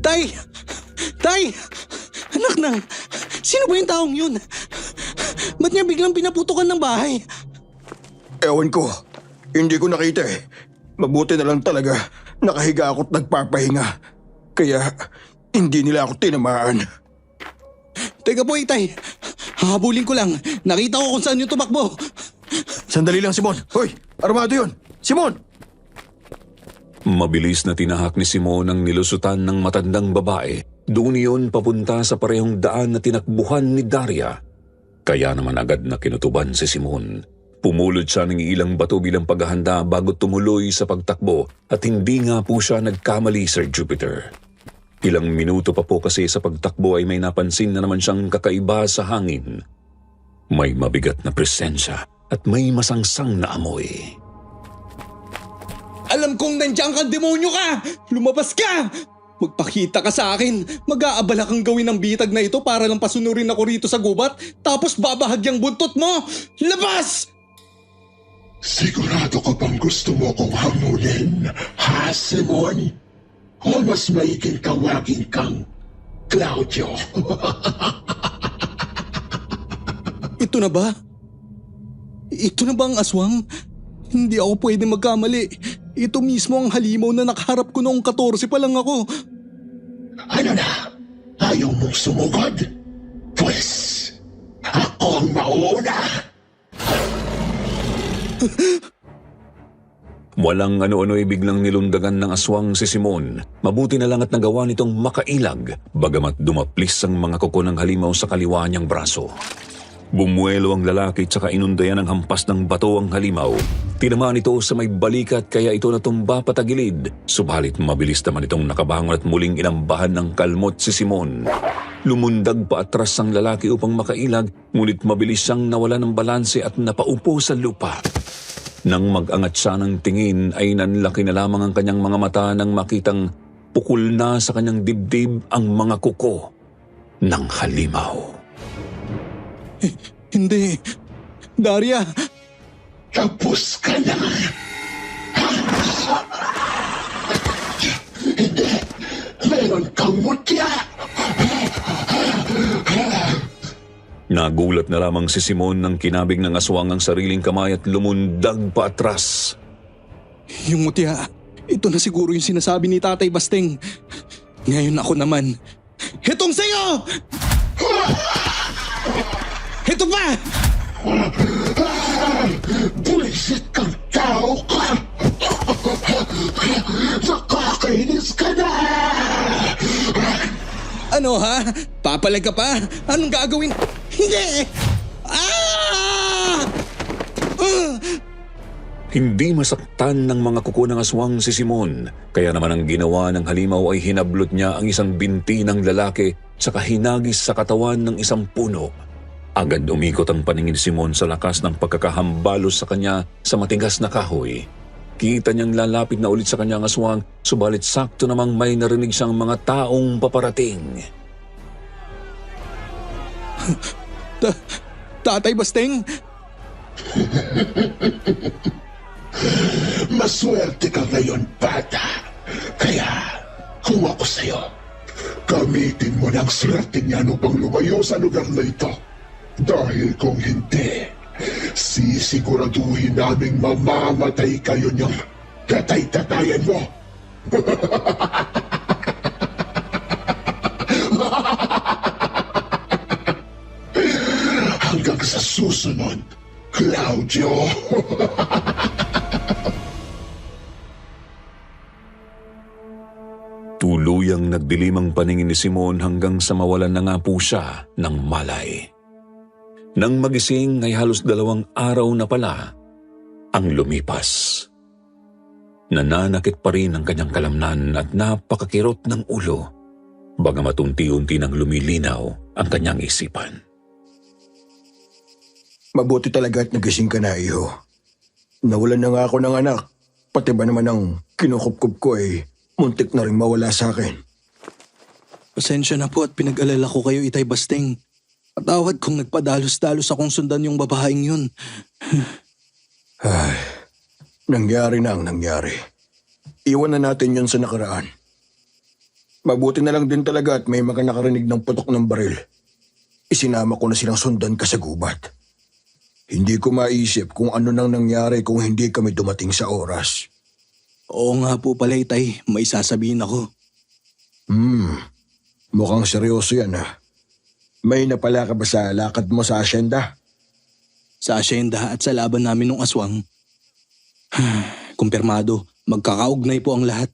Tay! Anak na! Sino ba yung taong yun? Ba't niya biglang pinaputukan ng bahay? Ewan ko. Hindi ko nakita eh. Mabuti na lang talaga. Nakahiga ako't nagpapahinga. Kaya hindi nila ako tinamaan. Teka po, Itay. Hahabulin ko lang. Nakita ko kung saan yung tumakbo. Sandali lang, Simon. Hoy! Armado yun! Simon! Mabilis na tinahak ni Simon ang nilusutan ng matandang babae. Doon iyon papunta sa parehong daan na tinakbuhan ni Daria. Kaya naman agad na kinutuban si Simon. Pumulot siya ng ilang bato bilang paghahanda bago tumuloy sa pagtakbo at hindi nga po siya nagkamali, Sir Jupiter. Ilang minuto pa po kasi sa pagtakbo ay may napansin na naman siyang kakaiba sa hangin. May mabigat na presensya at may masangsang na amoy. Alam kong nandiyan kang demonyo ka! Lumabas ka! Magpakita ka sa akin. Mag-aabala kang gawin ng bitag na ito para lang pasunurin ako rito sa gubat tapos babahagyang buntot mo! Labas! Sigurado ka bang gusto mo kong hamulin, ha, Simon? O mas maiging tawagin kang Claudio? Ito na ba? Ito na ba ang aswang? Hindi ako pwede magkamali. Ito mismo ang halimaw na nakaharap ko noong 14 pa lang ako. Ano na? Ayaw mong sumugod? Pwes, ako ang mauna! Walang ano-ano ay biglang nilundagan ng aswang si Simon. Mabuti na lang at nagawa nitong makailag, bagamat dumaplis ang mga kuko ng halimaw sa kaliwa niyang braso. Bumuelo ang lalaki at saka inundayan ng hampas ng bato ang halimaw. Tinamaan ito sa may balikat kaya ito natumba patagilid. Subalit mabilis naman itong nakabangon at muling inambahan ng kalmot si Simon. Lumundag pa atras ang lalaki upang makailag, ngunit mabilis siyang nawala ng balanse at napaupo sa lupa. Nang mag-angat siya ng tingin ay nanlaki na lamang ang kanyang mga mata nang makitang pukul na sa kanyang dibdib ang mga kuko ng halimaw. Hindi. Daria! Tapos ka na. Hindi. Meron kang mutya. Nagulat na lamang si Simon nang kinabig ng aswang ang sariling kamay at lumundag pa atras. Yung mutya, ito na siguro yung sinasabi ni Tatay Basteng. Ngayon ako naman. Itong sa'yo! Ito pa! Bulisit kang tao ka! Nakakainis ka na! Ano ha? Papalag ka pa? Anong gagawin? Hindi! Hindi masaktan ng mga kuko ng aswang si Simon, kaya naman ang ginawa ng halimaw ay hinablot niya ang isang binti ng lalaki saka hinagis sa katawan ng isang puno. Agad umikot ang paningin ni Simon sa lakas ng pagkakahambalos sa kanya sa matigas na kahoy. Kita niyang lalapit na ulit sa kanyang aswang, subalit sakto namang may narinig siyang mga taong paparating. Tatay Basteng? Maswerte ka ngayon, bata. Kaya, kung ako sa'yo, gamitin mo ng swerte niya upang lumayo sa lugar na ito. Dahil kung hindi, sisiguraduhin naming mamamatay kayo niyang tatay-tatayan mo. Hanggang sa susunod, Claudio. Tuluyang nagdilim ang paningin ni Simon hanggang sa mawalan na nga po siya ng malay. Nang magising ay halos 2 araw na pala ang lumipas. Nananakit pa rin ang kanyang kalamnan at napakakirot ng ulo, bagamat unti-unti nang lumilinaw ang kanyang isipan. Mabuti talaga at nagising ka na, iho. Nawalan na nga ako ng anak. Pati ba naman ang kinukupkup ko ay muntik na rin mawala sa akin. Pasensya na po at pinag-alala ko kayo, Itay Basteng. Patawad kung nagpadalos-dalos akong sundan yung babaeng yun. Ay, nangyari na ang nangyari. Iwan na natin yun sa nakaraan. Mabuti na lang din talaga at may mga nakarinig ng putok ng baril. Isinama ko na silang sundan ka sa gubat. Hindi ko maisip kung ano nang nangyari kung hindi kami dumating sa oras. Oo nga po pala, Itay. May sasabihin ako. Mukhang seryoso yan ah. May napala ka ba sa lakad mo sa asyenda? Sa asyenda at sa laban namin ng aswang. Kumpirmado, magkakaugnay po ang lahat.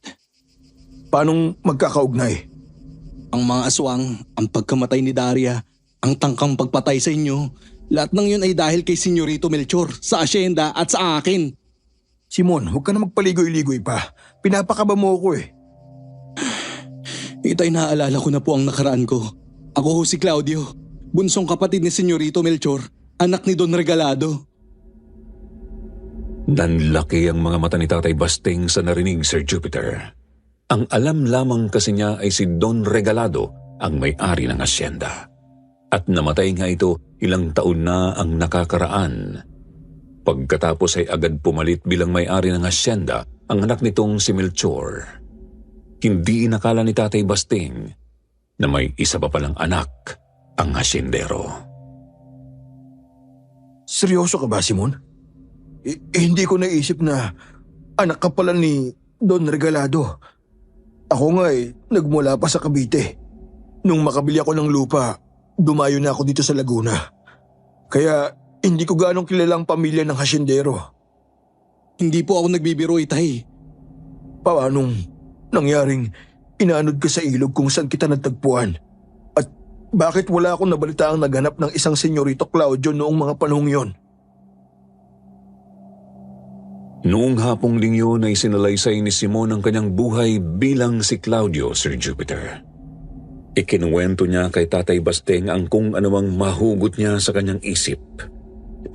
Paanong magkakaugnay? Ang mga aswang, ang pagkamatay ni Daria, ang tangkang pagpatay sa inyo, lahat ng yun ay dahil kay Senyorito Melchor, sa asyenda at sa akin. Simon, huwag ka na magpaligoy-ligoy pa. Pinapakaba mo ako eh. Itay, naaalala ko na po ang nakaraan ko. Ako ho si Claudio, bunsong kapatid ni Senyorito Melchor, anak ni Don Regalado. Nanlaki ang mga mata ni Tatay Basteng sa narinig, Sir Jupiter. Ang alam lamang kasi niya ay si Don Regalado ang may-ari ng asyenda. At namatay nga ito ilang taon na ang nakakaraan. Pagkatapos ay agad pumalit bilang may-ari ng asyenda ang anak nitong si Melchor. Hindi inakala ni Tatay Basteng na may isa pa palang anak ang asyendero. Seryoso ka ba, Simon? Hindi ko naisip na anak ka pala ni Don Regalado. Ako nga nagmula pa sa Cavite. Nung makabili ako ng lupa, dumayo na ako dito sa Laguna. Kaya hindi ko ganong kilala ang pamilya ng hasyendero. Hindi po ako nagbibiro, Itay. Paanong nangyaring inaanod ka sa ilog kung saan kita natagpuan? At bakit wala akong nabalitaang naghanap ng isang Senyorito Claudio noong mga panahong yon? Noong hapong lingyo ay sinalaysay ni Simon ang kanyang buhay bilang si Claudio, Sir Jupiter. Ikinuwento niya kay Tatay Basteng ang kung anumang mahugot niya sa kanyang isip.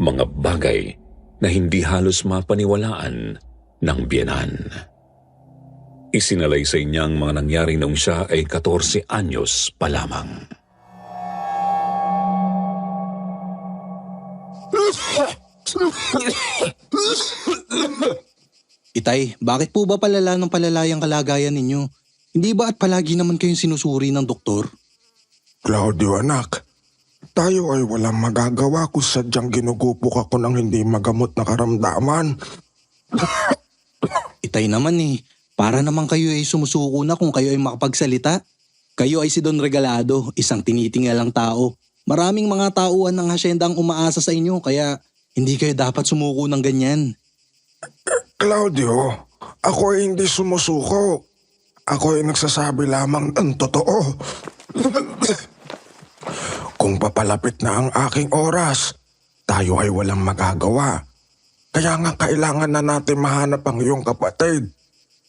Mga bagay na hindi halos mapaniwalaan ng biyenan. Isinalaysay niyang mga nangyari noong siya ay 14 anyos pa lamang. Itay, bakit po ba palala ng palalayang kalagayan ninyo? Hindi ba at palagi naman kayong sinusuri ng doktor? Claudio anak, tayo ay walang magagawa kung sadyang ginugupok ako ng hindi magamot na karamdaman. Itay naman para naman kayo ay sumusuko na kung kayo ay makapagsalita. Kayo ay si Don Regalado, isang tinitingalang tao. Maraming mga tauhan ng hasyenda ang umaasa sa inyo kaya hindi kayo dapat sumuko ng ganyan. Claudio, ako ay hindi sumusuko. Ako ay nagsasabi lamang ng totoo. Kung papalapit na ang aking oras, tayo ay walang magagawa. Kaya nga kailangan na natin mahanap ang iyong kapatid.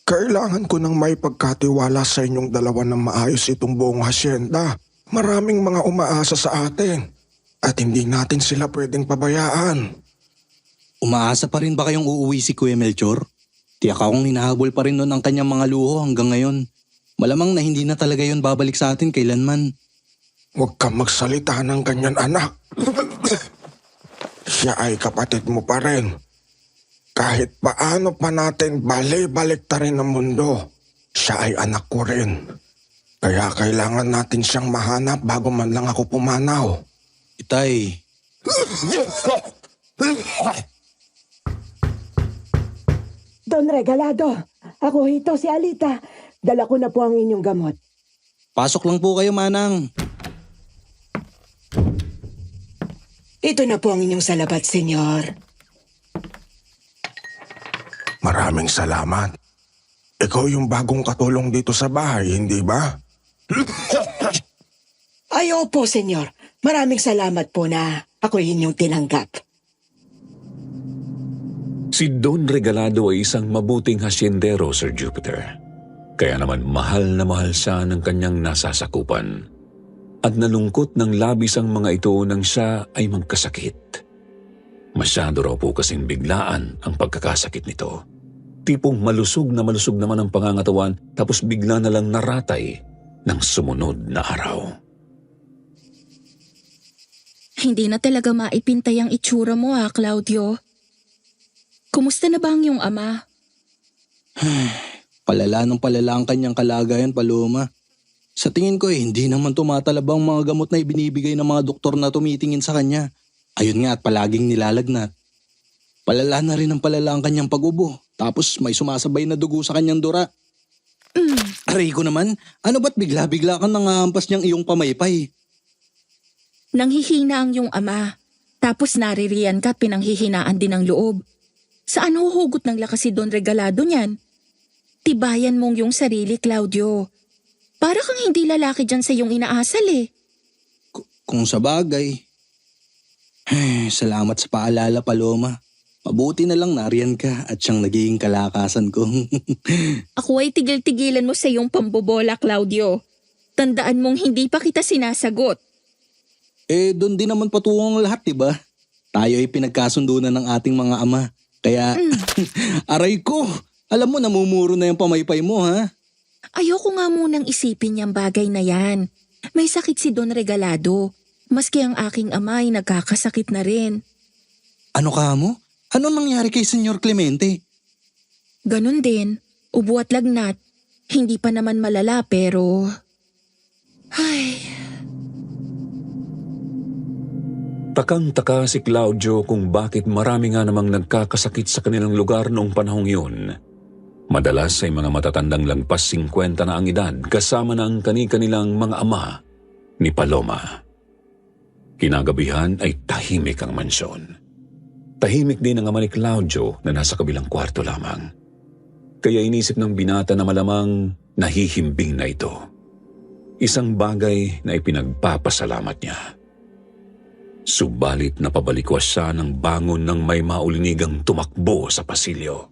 Kailangan ko nang may pagkatiwala sa inyong dalawa na maayos itong buong hasyenda. Maraming mga umaasa sa atin at hindi natin sila pwedeng pabayaan. Umaasa pa rin ba kayong uuwi si Kuya Melchor? Tiyak akong hinahabol pa rin nun ang kanyang mga luho hanggang ngayon. Malamang na hindi na talaga yon babalik sa atin kailanman. Huwag kang magsalita ng ganyan anak. Siya ay kapatid mo pa rin. Kahit paano pa natin balik ta rin ang mundo, siya ay anak ko rin. Kaya kailangan natin siyang mahanap bago man lang ako pumanaw. Itay. Don Regalado, ako ito si Alita. Dala ko na po ang inyong gamot. Pasok lang po kayo, Manang. Ito na po ang inyong salabat, senyor. Maraming salamat. Ikaw yung bagong katulong dito sa bahay, hindi ba? Ay, opo, senyor. Maraming salamat po na ako inyong tinanggap. Si Don Regalado ay isang mabuting hasyendero, Sir Jupiter. Kaya naman mahal na mahal siya ng kanyang nasasakupan. At nalungkot ng labis ang mga ito nang siya ay magkasakit. Masyado raw po kasing biglaan ang pagkakasakit nito. Tipong malusog naman ang pangangatawan tapos bigla na lang naratay ng sumunod na araw. Hindi na talaga maipintay ang itsura mo Claudio. Kumusta na ba ang iyong ama? Palala ang kanyang kalagayan, Paloma. Sa tingin ko hindi naman tumatalab ang mga gamot na ibinibigay ng mga doktor na tumitingin sa kanya. Ayun nga at palaging nilalagnat. Palala na rin ang kanyang pag-ubo. Tapos may sumasabay na dugo sa kanyang dura. Aray ko naman, ano ba't bigla-bigla kang nangahampas niyang iyong pamaypay? Nanghihina ang iyong ama. Tapos naririyan ka at pinanghihinaan din ang loob. Saan huhugot ng lakas si Don Regalado niyan? Tibayan mong yung sarili, Claudio. Para kang hindi lalaki dyan sa iyong inaasal Kung sa bagay. Salamat sa paalala, Paloma. Mabuti na lang nariyan ka at siyang naging kalakasan ko. Ako ay tigil-tigilan mo sa iyong pambobola, Claudio. Tandaan mong hindi pa kita sinasagot. Doon din naman patungo ang lahat, diba? Tayo ay pinagkasundo na ng ating mga ama. Kaya, aray ko, alam mo namumuro na yung pamaypay mo, ha? Ayoko nga munang isipin yung bagay na yan. May sakit si Don Regalado. Maski ang aking ama ay nagkakasakit na rin. Ano ka mo? Ano nangyari kay Senyor Clemente? Ganon din. Ubo at lagnat. Hindi pa naman malala pero... Ay... Takang-taka si Claudio kung bakit marami nga namang nagkakasakit sa kanilang lugar noong panahong yun. Madalas ay mga matatandang lagpas 50 na ang edad kasama na ang kani-kanilang mga ama ni Paloma. Kinagabihan ay tahimik ang mansyon. Tahimik din ang ama ni Claudio na nasa kabilang kwarto lamang. Kaya inisip ng binata na malamang nahihimbing na ito. Isang bagay na ipinagpapasalamat niya. Subalit napabalikwas siya ng bangon ng may maulinigang tumakbo sa pasilyo.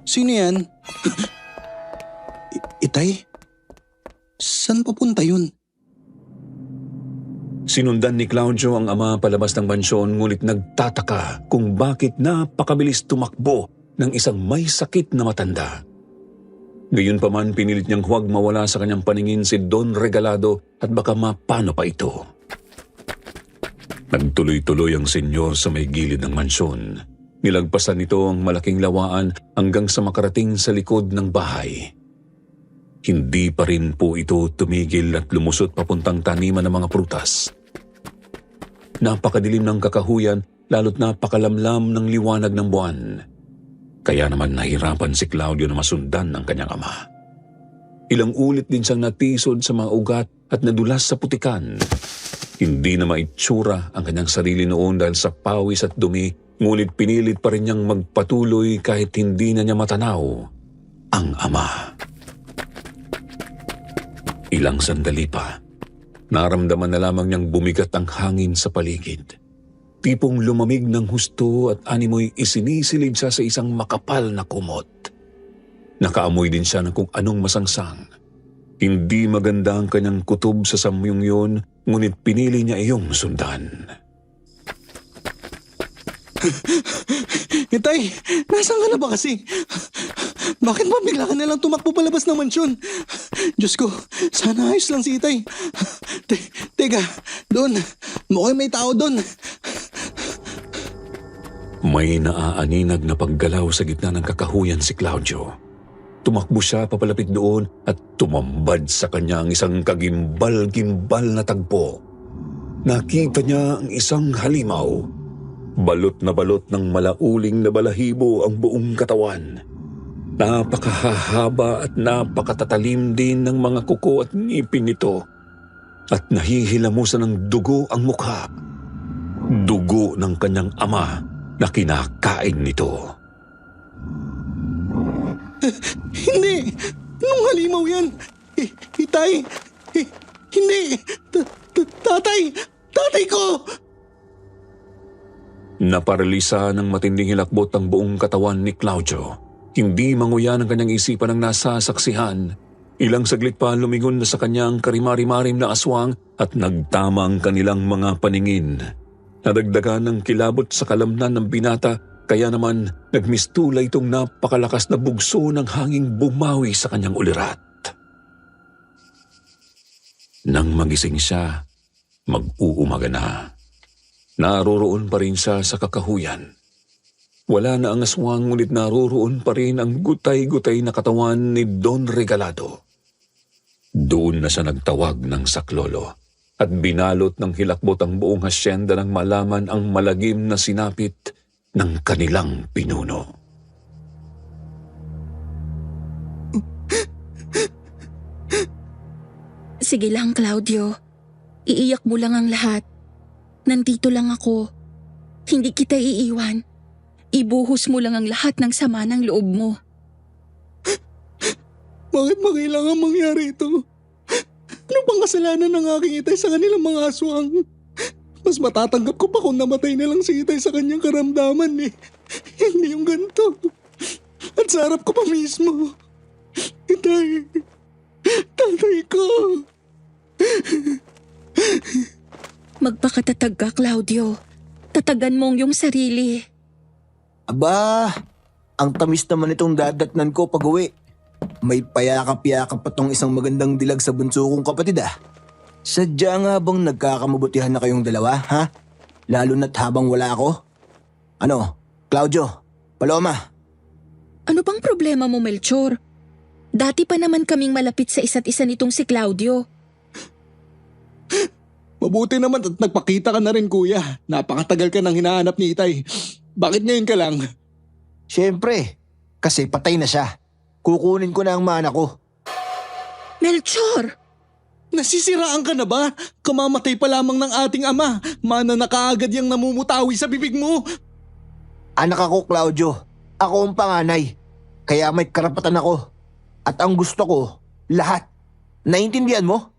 Sino yan? Itay? Saan papunta yun? Sinundan ni Claudio ang ama palabas ng mansyon ngunit nagtataka kung bakit napakabilis tumakbo ng isang may sakit na matanda. Gayunpaman pinilit niyang huwag mawala sa kanyang paningin si Don Regalado at baka mapano pa ito. Nagtuloy-tuloy ang senyor sa may gilid ng mansyon. Nilagpasan nito ang malaking lawaan hanggang sa makarating sa likod ng bahay. Hindi pa rin po ito tumigil at lumusot papuntang taniman ng mga prutas. Napakadilim ng kakahuyan lalo't napakalamlam ng liwanag ng buwan. Kaya naman nahirapan si Claudio na masundan ng kanyang ama. Ilang ulit din siyang natisod sa mga ugat at nadulas sa putikan. Hindi na maitsura ang kanyang sarili noon dahil sa pawis at dumi, ngunit pinilit pa rin niyang magpatuloy kahit hindi na niya matanaw ang ama. Ilang sandali pa, naramdaman na lamang niyang bumigat ang hangin sa paligid. Tipong lumamig ng husto at animoy isinisilid siya sa isang makapal na kumot. Nakaamoy din siya ng kung anong masangsang. Hindi maganda ang kanyang kutob sa samyong yun, ngunit pinili niya iyong sundan. Itay, nasaan ka na ba kasi? Bakit ba bigla ka nalang tumakbo palabas ng mansyon? Diyos ko, sana ayos lang si Itay. Teka, doon. Mukhang may tao doon. May naaaninag na paggalaw sa gitna ng kakahuyan si Claudio. Tumakbo siya papalapit doon at tumambad sa kanya ang isang kagimbal-gimbal na tagpo. Nakita niya ang isang halimaw. Balot ng malauling na balahibo ang buong katawan. Napakahahaba at napakatatalim din ng mga kuko at ngipin nito. At nahihilamusan ng dugo ang mukha. Dugo ng kanyang ama na kinakain nito. Hindi! Anong halimaw yan? Itay! Hindi! Tatay! Tatay ko! Naparalisa ng matinding hilakbot ang buong katawan ni Claudio. Hindi manguyan ang kanyang isipan ng nasasaksihan. Ilang saglit pa lumingon na sa kanyang karimari-marim na aswang at nagtama ang kanilang mga paningin. Nadagdagan ng kilabot sa kalamnan ng binata, kaya naman nagmistula itong napakalakas na bugso ng hanging bumawi sa kanyang ulirat. Nang magising siya, mag-uumaga na. Naroroon pa rin siya sa kakahuyan. Wala na ang aswang ngunit naroroon pa rin ang gutay-gutay na katawan ni Don Regalado. Doon na siya nagtawag ng saklolo at binalot ng hilakbot ang buong hasyenda nang malaman ang malagim na sinapit ng kanilang pinuno. Sige lang, Claudio. Iiyak mo lang ang lahat. Nandito lang ako. Hindi kita iiwan. Ibuhos mo lang ang lahat ng sama ng loob mo. Bakit ba kailangan mangyari ito? Ano bang kasalanan ng aking Itay sa kanilang mga aswang? Mas matatanggap ko pa kung namatay na lang si Itay sa kanyang karamdaman eh. Hindi yung ganito. At sa harap ko pa mismo. Itay, tatay ko. Magpakatatag ka, Claudio. Tatagan mo ang iyong sarili. Aba, ang tamis naman itong dadatnan ko pag uwi. May payakap-yakap pa tong isang magandang dilag sa bunso kong kapatid ah. Sadya nga bang nagkakamabutihan na kayong dalawa, ha? Lalo na't habang wala ako? Ano, Claudio, Paloma? Ano bang problema mo, Melchor? Dati pa naman kaming malapit sa isa't isa nitong si Claudio. Mabuti naman at nagpakita ka na rin, kuya. Napakatagal ka nang hinahanap ni Itay. Bakit ngayon ka lang? Siyempre, kasi patay na siya. Kukunin ko na ang mana ko. Melchor! Nasisiraan ka na ba? Kamamatay pa lamang ng ating ama. Mana na kaagad yung namumutawi sa bibig mo. Anak ako, Claudio. Ako ang panganay. Kaya may karapatan ako. At ang gusto ko, lahat. Naintindihan mo?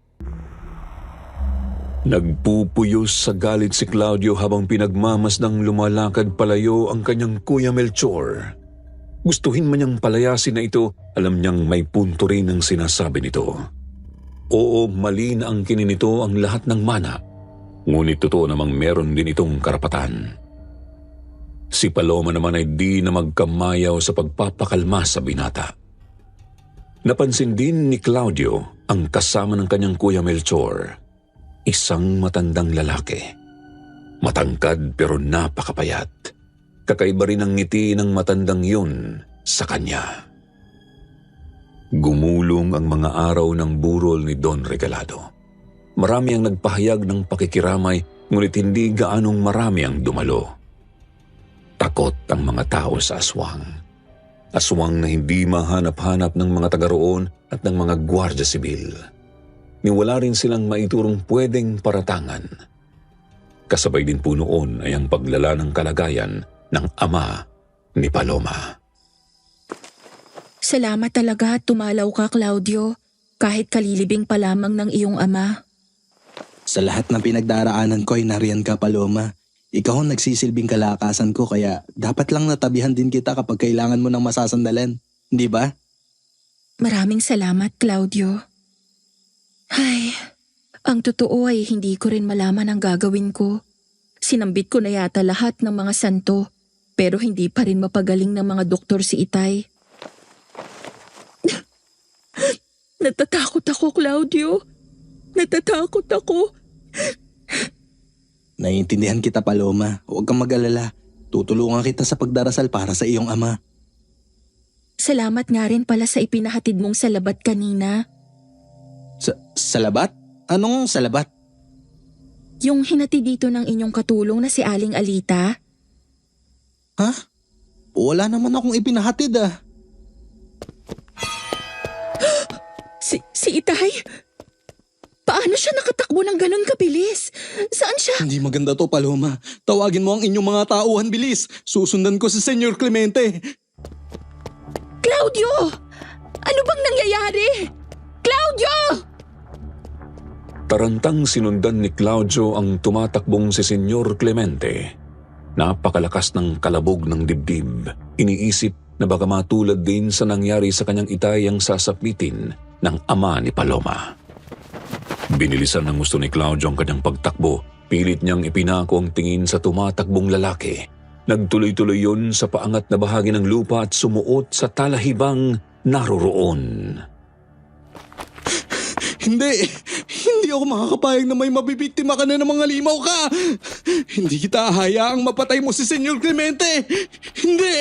Nagpupuyos sa galit si Claudio habang pinagmamasdang lumalakad palayo ang kanyang kuya Melchor. Gustuhin man niyang palayasin na ito, alam niyang may punto rin ang sinasabi nito. Oo, mali na ang kininito ang lahat ng mana. Ngunit totoo namang meron din itong karapatan. Si Paloma naman ay di na magkamayaw sa pagpapakalma sa binata. Napansin din ni Claudio ang kasama ng kanyang kuya Melchor, isang matandang lalaki. Matangkad pero napakapayat. Kakaiba rin ang ngiti ng matandang yun sa kanya. Gumulong ang mga araw ng burol ni Don Regalado. Marami ang nagpahayag ng pakikiramay, ngunit hindi gaanong marami ang dumalo. Takot ang mga tao sa aswang. Aswang na hindi mahanap-hanap ng mga taga roon at ng mga gwardya sibil. Niwala rin silang maiturong pwedeng paratangan. Kasabay din po noon ay ang paglala ng kalagayan ng ama ni Paloma. Salamat talaga at tumalaw ka, Claudio. Kahit kalilibing pa lamang ng iyong ama. Sa lahat ng pinagdaraanan ko ay nariyan ka, Paloma. Ikaw ang nagsisilbing kalakasan ko kaya dapat lang natabihan din kita kapag kailangan mo ng masasandalan. Hindi ba? Maraming salamat, Claudio. Ay, ang totoo ay hindi ko rin malaman ang gagawin ko. Sinambit ko na yata lahat ng mga santo, pero hindi pa rin mapagaling ng mga doktor si Itay. Natatakot ako, Claudio. Natatakot ako. Naiintindihan kita, Paloma. Huwag kang mag-alala. Tutulungan kita sa pagdarasal para sa iyong ama. Salamat nga rin pala sa ipinahatid mong salabat kanina. Salabat? Anong salabat? Yung hinati dito ng inyong katulong na si Aling Alita. Ha? Wala naman akong ipinahatid ah. Si Itay? Paano siya nakatakbo ng ganun kabilis? Saan siya? Hindi maganda to, Paloma. Tawagin mo ang inyong mga tauhan, bilis. Susundan ko si Senyor Clemente. Claudio! Ano bang nangyayari? Claudio! Tarantang sinundan ni Claudio ang tumatakbong si Senyor Clemente. Napakalakas ng kalabog ng dibdib. Iniisip na baka matulad din sa nangyari sa kanyang itay ang sasapitin ng ama ni Paloma. Binilisan ng gusto ni Claudio ang kanyang pagtakbo. Pilit niyang ipinako ang tingin sa tumatakbong lalaki. Nagtuloy-tuloy yun sa paangat na bahagi ng lupa at sumuot sa talahibang naroroon. Hindi ako makakapayag na may mabibiktima ka na ng mga limaw ka. Hindi kita hayaang mapatay mo si Senyor Clemente. Hindi!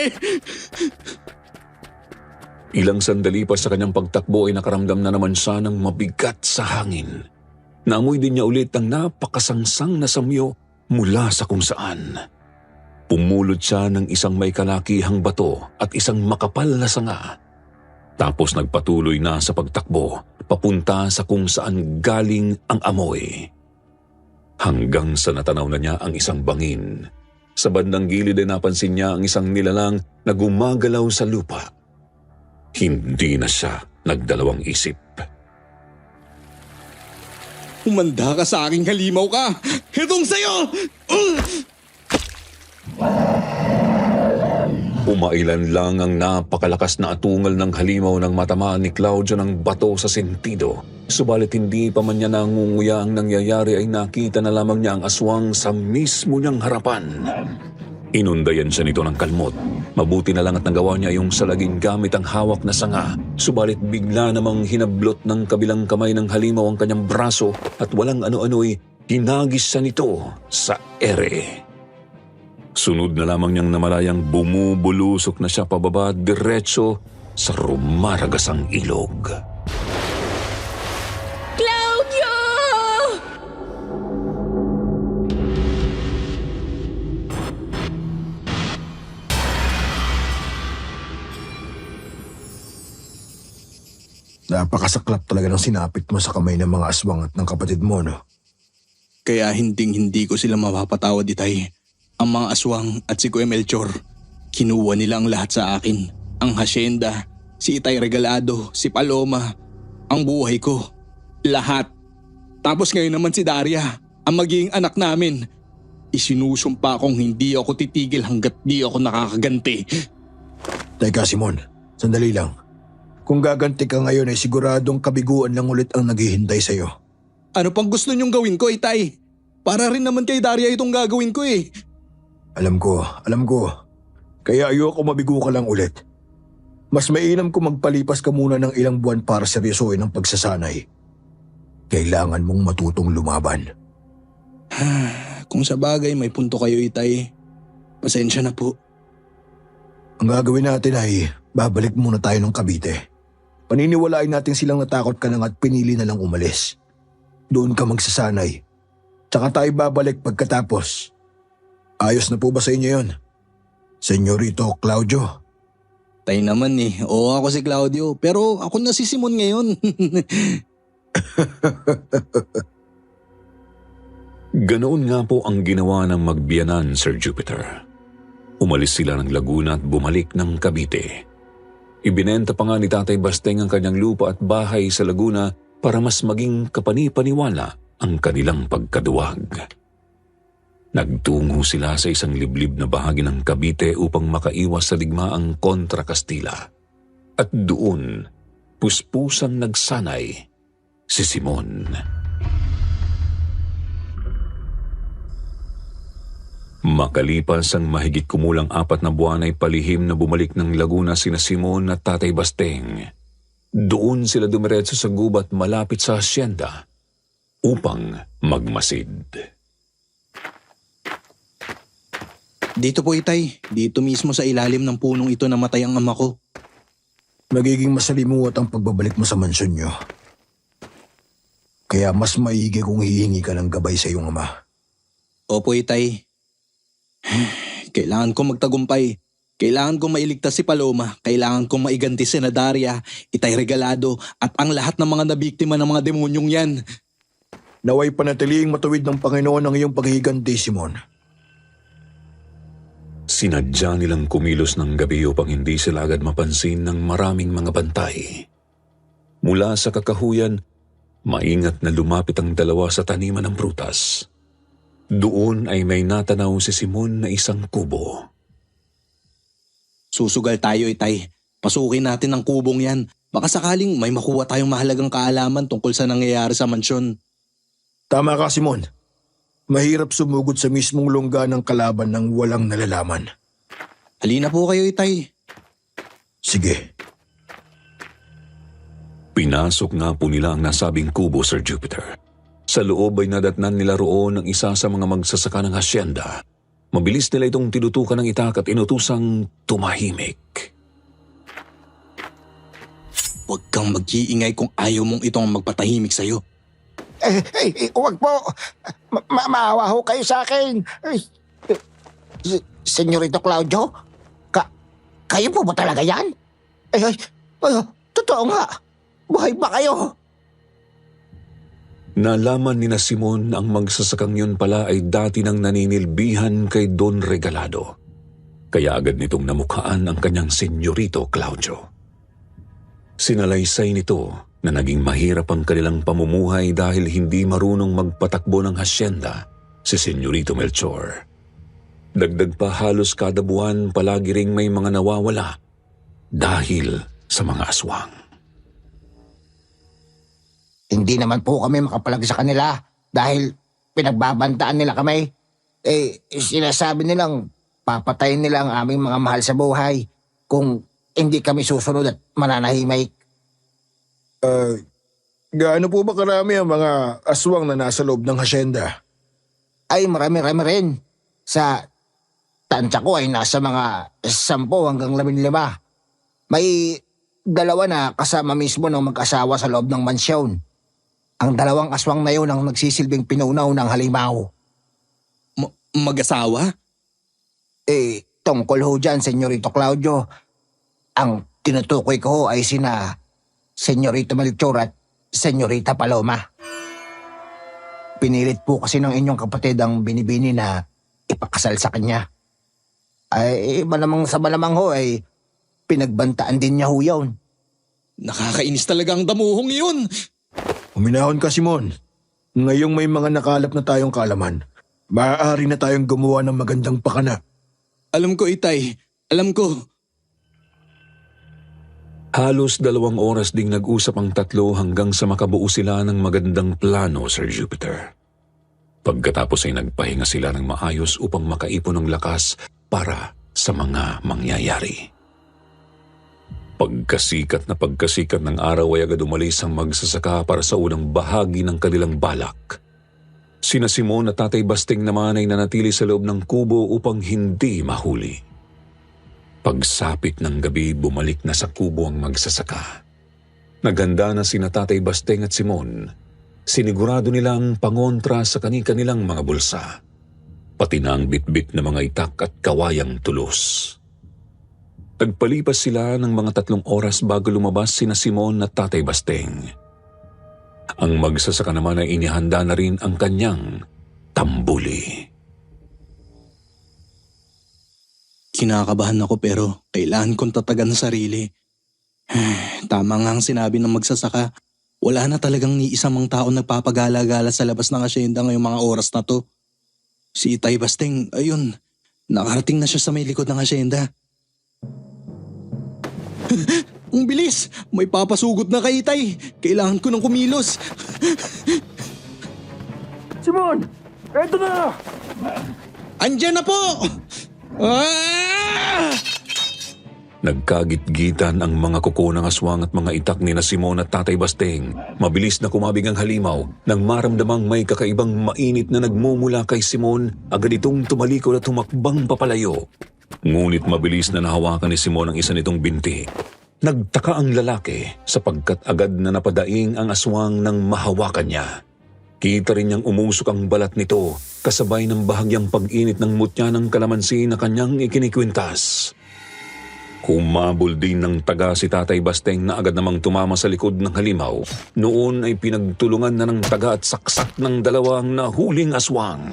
Ilang sandali pa sa kanyang pagtakbo ay nakaramdam na naman siya ng mabigat sa hangin. Naamoy din niya ulit ang napakasangsang na samyo mula sa kung saan. Pumulot siya ng isang may kalakihang bato at isang makapal na sanga. Tapos nagpatuloy na sa pagtakbo, papunta sa kung saan galing ang amoy. Hanggang sa natanaw na niya ang isang bangin. Sa bandang gilid ay napansin niya ang isang nilalang na gumagalaw sa lupa. Hindi na siya nagdalawang isip. Humanda ka sa aking halimaw ka. Itong sa'yo! Umailan lang ang napakalakas na atungal ng halimaw ng matamaan ni Claudio ng bato sa sentido. Subalit hindi pa man niya nangunguya ang nangyayari ay nakita na lamang niya ang aswang sa mismo niyang harapan. Inundayan siya nito ng kalmot. Mabuti na lang at nagawa niya yung salagin gamit ang hawak na sanga. Subalit bigla namang hinablot ng kabilang kamay ng halimaw ang kanyang braso at walang ano-ano'y hinagis siya nito sa ere. Sunod na lamang niyang namalayang bumubulusok na siya pababa diretso sa rumaragasang ilog. Claudio! Napakasaklap talaga ng sinapit mo sa kamay ng mga aswang at ng kapatid mo, no? Kaya hindi ko sila mapapatawad, Itay. Ang mga aswang at si Kuya Melchor, kinuha nila ang lahat sa akin. Ang hasyenda, si Itay Regalado, si Paloma, ang buhay ko, lahat. Tapos ngayon naman si Daria, ang magiging anak namin. Isinusumpa kong hindi ako titigil hanggat di ako nakakaganti. Teka, Simon, sandali lang. Kung gaganti ka ngayon ay siguradong kabiguan lang ulit ang naghihintay sa'yo. Ano pang gusto niyong gawin ko, Itay? Para rin naman kay Daria itong gagawin ko eh. Alam ko. Kaya ayoko mabigo ka lang ulit. Mas mainam ko magpalipas ka muna ng ilang buwan para seryosoin ang pagsasanay. Kailangan mong matutong lumaban. Kung sa bagay may punto kayo, Itay. Pasensya na po. Ang gagawin natin ay babalik muna tayo ng Cavite. Paniniwalain natin silang natakot ka lang at pinili na lang umalis. Doon ka magsasanay. Tsaka tayo babalik pagkatapos. Ayos na po ba sa inyo yun? Senyorito Claudio? Tay naman eh. Oo, ako si Claudio. Pero ako na si Simon ngayon. Ganoon nga po ang ginawa ng magbiyanan, Sir Jupiter. Umalis sila ng Laguna at bumalik ng Cavite. Ibinenta pa nga ni Tatay Basteng ang kanyang lupa at bahay sa Laguna para mas maging kapani-paniwala ang kanilang pagkaduwag. Nagtungo sila sa isang liblib na bahagi ng Cavite upang makaiwas sa digmaang kontra Kastila. At doon, puspusang nagsanay si Simon. Makalipas ang mahigit kumulang 4 na buwan ay palihim na bumalik ng Laguna sina Simon at Tatay Basteng. Doon sila dumiretso sa gubat malapit sa hasyenda upang magmasid. Dito po, Itay. Dito mismo sa ilalim ng punong ito namatay ang ama ko. Nagiging masalimuot ang pagbabalik mo sa mansyon nyo. Kaya mas maigi kung hihingi ka ng gabay sa iyong ama. Opo, Itay. Kailangan ko magtagumpay. Kailangan kong mailigtas si Paloma. Kailangan kong maiganti si Daria, Itay Regalado at ang lahat ng mga nabiktima ng mga demonyong yan. Naway panatiling matuwid ng Panginoon ang iyong paghihiganti, Simon. Sinadya nilang kumilos ng gabi upang hindi sila agad mapansin ng maraming mga bantay. Mula sa kakahuyan, maingat na lumapit ang dalawa sa taniman ng prutas. Doon ay may natanaw si Simon na isang kubo. Susugal tayo, Itay. Pasukin natin ang kubong yan. Baka sakaling may makuha tayong mahalagang kaalaman tungkol sa nangyayari sa mansyon. Tama ka, Simon. Mahirap sumugod sa mismong lungga ng kalaban ng walang nalalaman. Halina po kayo, Itay. Sige. Pinasok nga po nila ang nasabing kubo, Sir Jupiter. Sa loob ay nadatnan nila roon ang isa sa mga magsasaka ng hasyenda. Mabilis nila itong tinutukan ng itak at inutusang tumahimik. Huwag kang mag-iingay kung ayaw mong itong magpatahimik sa'yo. Huwag po. Maawa ho kayo sa akin. Senyorito Claudio, kayo po ba talaga yan? Totoo nga. Buhay ba kayo? Nalaman ni na Simon na ang magsasakang yun pala ay dati nang naninilbihan kay Don Regalado. Kaya agad nitong namukhaan ang kanyang Senyorito Claudio. Sinalaysay nito na naging mahirap ang kanilang pamumuhay dahil hindi marunong magpatakbo ng hasyenda si Senyorito Melchor. Dagdag pa halos kada buwan palagi ring may mga nawawala dahil sa mga aswang. Hindi naman po kami makapalag sa kanila dahil pinagbabantaan nila kami. Sinasabi nilang papatayin nila ang aming mga mahal sa buhay kung hindi kami susunod at mananahimik. Gaano po ba karami ang mga aswang na nasa loob ng hasyenda? Ay marami-rami rin. Sa tansya ko ay nasa mga 10 hanggang 15. May 2 na kasama mismo ng mag-asawa sa loob ng mansyon. Ang 2 aswang na yun ang nagsisilbing pinunaw ng halimaw. Mag-asawa? Tungkol ho dyan, Senyorito Claudio. Ang tinutukoy ko ay sina Senyorito Melchor at Senyorita Paloma. Pinilit po kasi ng inyong kapatid ang binibini na ipakasal sa kanya. Ay, malamang sa malamang ho ay pinagbantaan din niya ho yun. Nakakainis talaga ang damuhong yun. Uminahon ka, Simon. Ngayong may mga nakalap na tayong kaalaman, maaari na tayong gumawa ng magandang pakana. Alam ko, Itay. Alam ko. Halos 2 oras ding nag-usap ang tatlo hanggang sa makabuo sila ng magandang plano, Sir Jupiter. Pagkatapos ay nagpahinga sila ng maayos upang makaipon ng lakas para sa mga mangyayari. Pagkasikat ng araw ay agad umalis ang magsasaka para sa unang bahagi ng kanilang balak. Sina Simon at Tatay Basting naman ay nanatili sa loob ng kubo upang hindi mahuli. Pagsapit ng gabi, bumalik na sa kubo ang magsasaka. Naghanda na sina Tatay Basting at Simon. Sinigurado nilang pangontra sa kanilang mga bulsa, pati na ang bitbit na mga itak at kawayang tulos. Nagpalipas sila ng mga 3 oras bago lumabas sina Simon at Tatay Basting. Ang magsasaka naman ay inihanda na rin ang kanyang tambuli. Kinakabahan ako pero kailangan kong tatagan sa sarili. Tama nga ang sinabi ng magsasaka. Wala na talagang ni isang mang tao nagpapagala-gala sa labas ng asyenda ngayong mga oras na to. Si Itay Basting, ayun, nakarating na siya sa may likod ng asyenda. Ang bilis! May papasugod na kay Itay. Kailangan ko ng kumilos. Simon! Eto na! Andyan na po! Ah! Nagkagit-gitan ang mga kuko ng aswang at mga itak ni na Simon at Tatay Basting. Mabilis na kumabig ang halimaw. Nang maramdamang may kakaibang mainit na nagmumula kay Simon, agad itong tumalikod at humakbang papalayo. Ngunit mabilis na nahawakan ni Simon ang isa nitong binti. Nagtaka ang lalaki sapagkat agad na napadaing ang aswang nang mahawakan niya. Kita rin niyang umusok ang balat nito kasabay ng bahagyang pag-init ng mutya ng kalamansi na kanyang ikinikwintas. Humabol din ng taga si Tatay Basting na agad namang tumama sa likod ng halimaw. Noon ay pinagtulungan na ng taga at saksak ng dalawang nahuling aswang.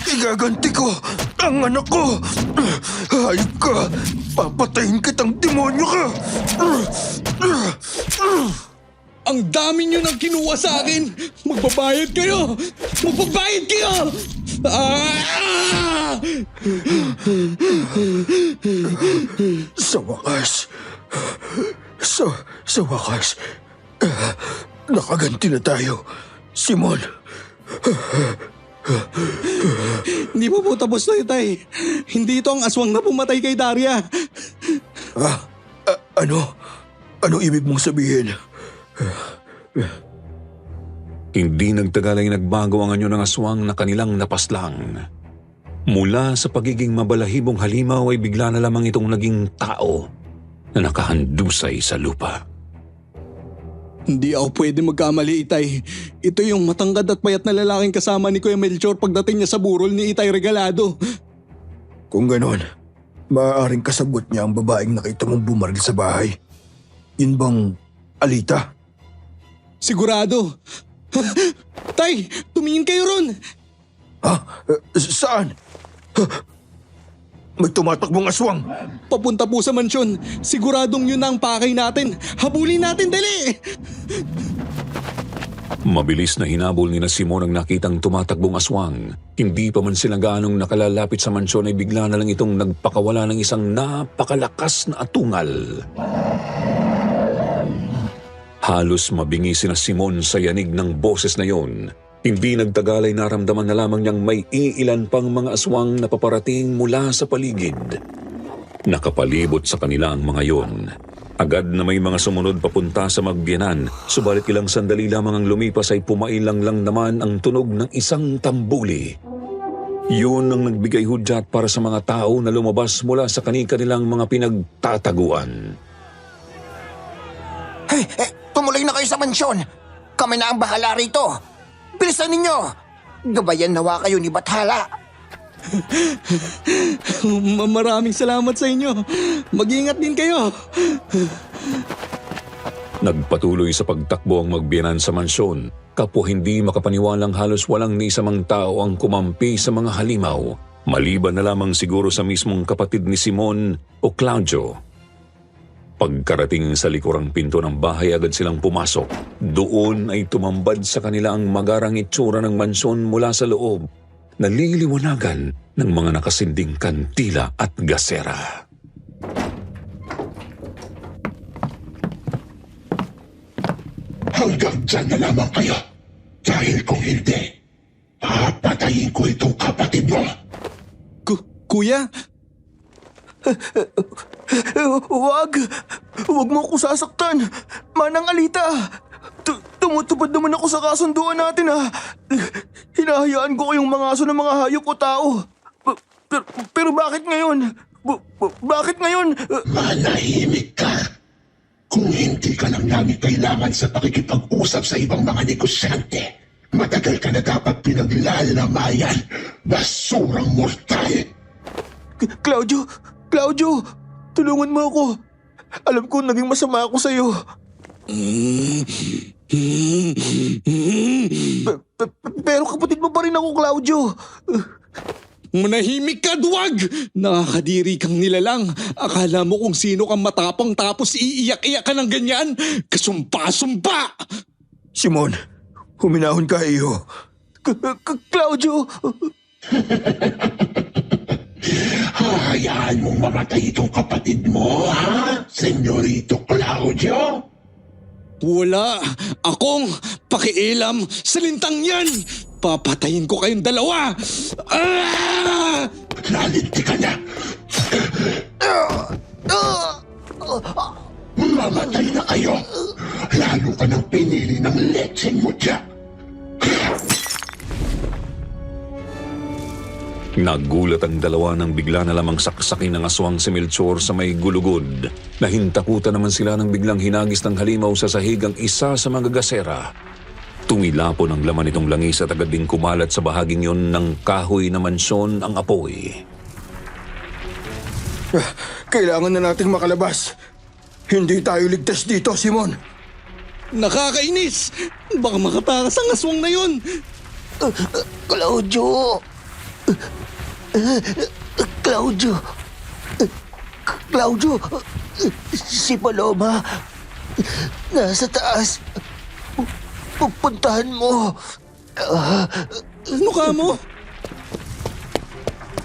Igaganti ko ang anak ko! Hayop ka! Papatayin kitang demonyo ka! Ang dami nyo nang kinuha sa akin! Magbabayad kayo! Magbabayad kayo! Ah! Sa wakas, sa wakas, nakaganti na tayo, Simon. Hindi pa po tapos na Itay. Hindi ito ang aswang na pumatay kay Daria. Ano? Ano ibig mong sabihin? Hindi nagtagal ay nagbago ang anyo ng aswang na kanilang napaslang. Mula sa pagiging mabalahibong halimaw ay bigla na lamang itong naging tao na nakahandusay sa lupa. Hindi ako pwede magkamali, Itay. Ito yung matangkad at payat na lalaking kasama ni Kuya Melchor pagdating niya sa burol ni Itay Regalado. Kung ganon, maaaring kasabot niya ang babaeng nakita mong bumaril sa bahay. Yun bang Alita? Sigurado. Tay, tumingin kayo ron. Saan? May tumatakbong aswang. Papunta po sa mansyon. Siguradong yun na ang pakay natin. Habulin natin, dali! Mabilis na hinabol ni na Simon ang nakitang tumatakbong aswang. Hindi pa man sila gaanong nakalalapit sa mansyon ay bigla na lang itong nagpakawala ng isang napakalakas na atungal. Halos mabingi sina Simon sa yanig ng boses na yon. Hindi nagtagal ay naramdaman na lamang niyang may iilan pang mga aswang na paparating mula sa paligid. Nakapalibot sa kanila ang mga yon. Agad na may mga sumunod papunta sa magbiyanan, subalit ilang sandali lamang ang lumipas ay pumailang lang naman ang tunog ng isang tambuli. Yun ang nagbigay hudyat para sa mga tao na lumabas mula sa kanilang mga pinagtataguan. Hey, tumuloy na kayo sa mansyon. Kami na ang bahala rito. Bilisan ninyo! Gabayan nawa kayo ni Bathala. Maraming salamat sa inyo. Mag-ingat din kayo. Nagpatuloy sa pagtakbo ang magbiyanan sa mansyon. Kapwa hindi makapaniwalang halos walang ni isa mang tao ang kumampi sa mga halimaw. Maliban na lamang siguro sa mismong kapatid ni Simon o Claudio. Pagkarating sa likurang pinto ng bahay, agad silang pumasok. Doon ay tumambad sa kanila ang magarang itsura ng mansyon mula sa loob, naliliwanagan ng mga nakasinding kandila at gasera. Hanggang dyan na lamang kayo. Dahil kung hindi, papatayin ko itong kapatid mo. Kuya? Huwag mo ako sasaktan. Manang Alita. Tumutupad naman ako sa kasunduan natin ha. Hinahayaan ko kayong mga aso ng mga hayop o tao. Pero bakit ngayon? Bakit ngayon? Manahimik ka. Kung hindi ka lang namin kailangan sa pakikipag-usap sa ibang mga negosyante, matagal ka na dapat pinaglalamayan. Basurang mortal. Claudio, tulungan mo ako. Alam ko naging masama ako sa'yo. Pero kapatid mo pa rin ako, Claudio. Manahimik ka, duwag! Nakakadiri kang nilalang. Akala mo kung sino kang matapang tapos iiyak-iyak ka ng ganyan? Kasumpa-sumpa! Simon, huminahon ka iyo. Claudio! Hahayaan mong mamatay itong kapatid mo, ha? Senyorito Claudio? Wala akong pakialam sa lintang yan! Papatayin ko kayong dalawa! Nalinti ka na! Mamatay na kayo! Lalo ka nang pinili ng lecheng mo dyan! Nagulat ang dalawa nang bigla na lamang saksakin ng aswang si Melchor sa may gulugod. Nahintakutan naman sila nang biglang hinagis ng halimaw sa sahig ang isa sa mga gasera. Tumilapon ang laman nitong langis at agad ding kumalat sa bahaging yon ng kahoy na mansyon ang apoy. Kailangan na nating makalabas. Hindi tayo ligtas dito, Simon. Nakakainis! Baka makatakas ang aswang na yon! Claudio, si Paloma, nasa taas. Pupuntahan mo. Ano ka mo?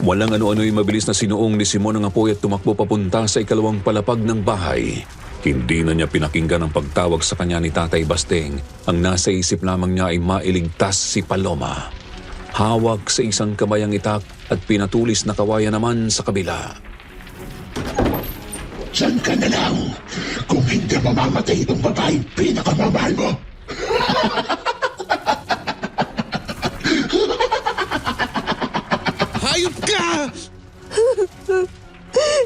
Walang ano-ano'y mabilis na sinuong ni Simon ang apoy at tumakbo papunta sa ikalawang palapag ng bahay. Hindi na niya pinakinggan ang pagtawag sa kanya ni Tatay Basteng. Ang nasa isip lamang niya ay mailigtas si Paloma. Hawak sa isang kamay ang itak at pinatulis na kawayan naman sa kabila. Diyan ka na lang! Kung hindi mamamatay itong babaeng pinakamamahal mo! Hayop ka!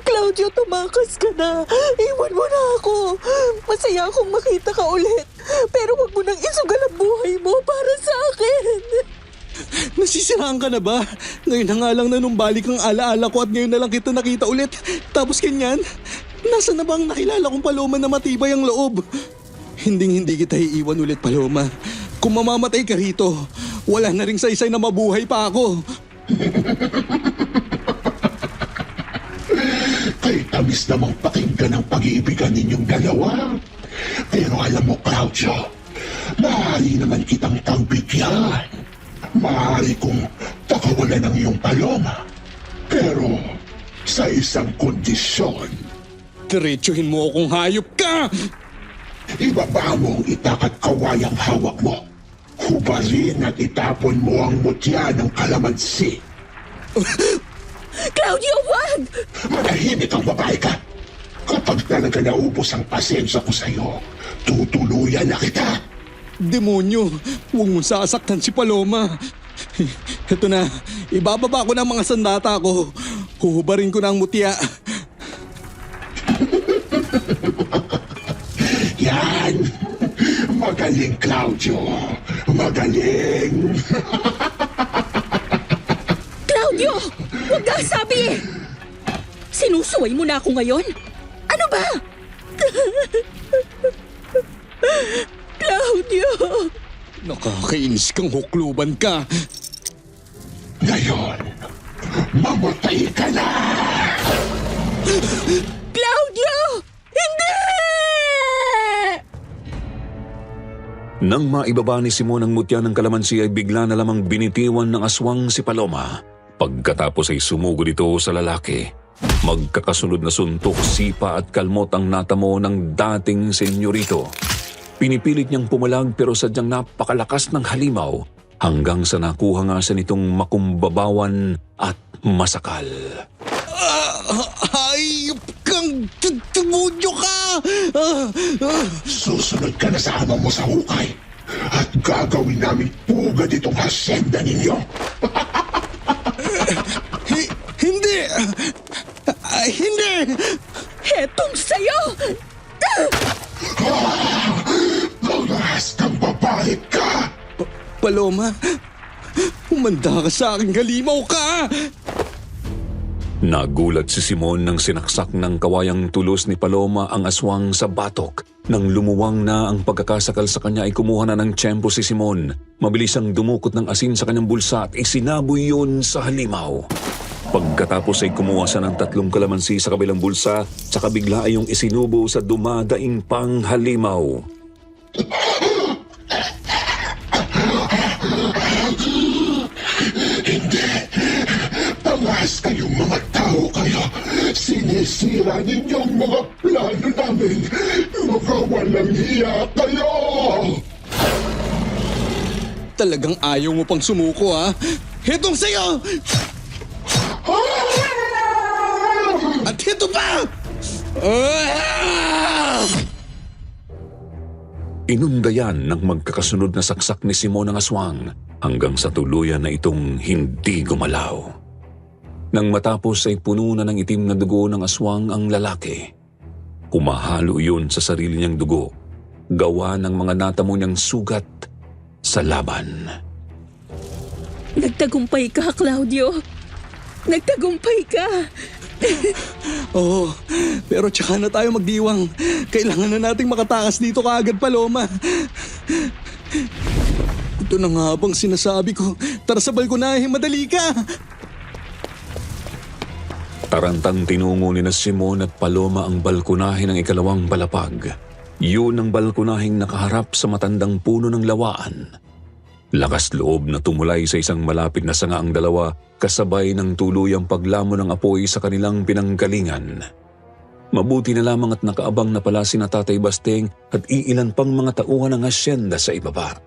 Claudio, tumakas ka na. Iwan mo na ako. Masaya akong makita ka ulit. Pero wag mo nang isugal ang buhay mo para sa akin. Nasisiraan ka na ba? Ngayon na nga lang na nung balik ang alaala ko at ngayon na lang kita nakita ulit. Tapos ganyan? Nasa na bang nakilala kong Paloma na matibay ang loob? Hindi kita iiwan ulit, Paloma. Kung mamamatay ka rito, wala na ring saysay na mabuhay pa ako. Kay tamis namang pakinggan ang pag-iibigan ninyong dalawa. Pero alam mo, Claudio, maaari naman kitang pagbigyan. Maaari kong pakawalan ang iyong Paloma. Pero sa isang kondisyon. Diretsuhin mo akong hayop ka! Ibaba mo ang itak at kawayang hawak mo. Hubarin at itapon mo ang mutya ng kalamansi. Claudio, wag! Manahimik ang babae ka. Kapag talaga naubos ang pasensya ko sa'yo, tutuluyan na kita. Demonyo, huwag mong sasaktan si Paloma. Ito na, ibababa ko na ang mga sandata ko. Huhubarin ko na ang mutya. Yan! Magaling, Claudio. Magaling! Claudio! Huwag kang sabi! Sinusuway mo na ako ngayon? Ano ba? Claudio! Nakakainis kang hukluban ka. Ngayon, mamatay ka na! Claudio! Hindi! Nang maibaba ni Simon ang mutya ng kalamansi ay bigla na lamang binitiwan ng aswang si Paloma. Pagkatapos ay sumugod ito sa lalaki. Magkakasunod na suntok, sipa at kalmot ang natamo ng dating senyorito. Pinipilit niyang pumalag pero sadyang napakalakas ng halimaw hanggang sa nakuha nga siya nitong makumbabawan at masakal. Hayop kang demonyo ka! Susunod ka na sa ama mo sa hukay at gagawin namin pugad itong hasyenda ninyo. Hindi! Hindi! Hetong sa'yo! Pangas kang babae ka! Paloma, umanda ka sa aking halimaw ka! Nagulat si Simon nang sinaksak ng kawayang tulos ni Paloma ang aswang sa batok. Nang lumuwang na ang pagkakasakal sa kanya ay kumuha na ng tiyempo si Simon. Mabilis ang dumukot ng asin sa kanyang bulsa at isinaboy yun sa halimaw. Pagkatapos ay kumuha siya ng 3 kalamansi sa kabilang bulsa, saka bigla ay yung isinubo sa dumadaing pang halimaw. Hindi! Pangas kayong mga tao kayo! Sinisira ninyong mga plano namin! Mga walang hiya kayo! Talagang ayaw mo pang sumuko, ha? Hetong sa'yo! At ito pa! Inundayan ng magkakasunod na saksak ni Simon ang aswang hanggang sa tuluyan na itong hindi gumalaw. Nang matapos ay puno na ng itim na dugo ng aswang ang lalaki. Kumahalo iyon sa sarili niyang dugo, gawa ng mga natamo niyang sugat sa laban. Nagtagumpay ka, Claudio. Nagtagumpay ka. Oo, pero tsaka na tayo magdiwang. Kailangan na nating makatakas dito kaagad, Paloma. Ito na nga bang sinasabi ko. Tara sa balkonahe, madali ka. Tarantang tinungo ni na Simon at Paloma ang balkonahe ng ikalawang balapag. Yun ang balkonaheng nakaharap sa matandang puno ng lawaan. Lakas loob na tumulay sa isang malapit na sanga ang dalawa kasabay ng tuluyang paglamo ng apoy sa kanilang pinanggalingan. Mabuti na lamang at nakaabang na pala sina Tatay Basteng at iilan pang mga tauhan ng hasyenda sa ibaba.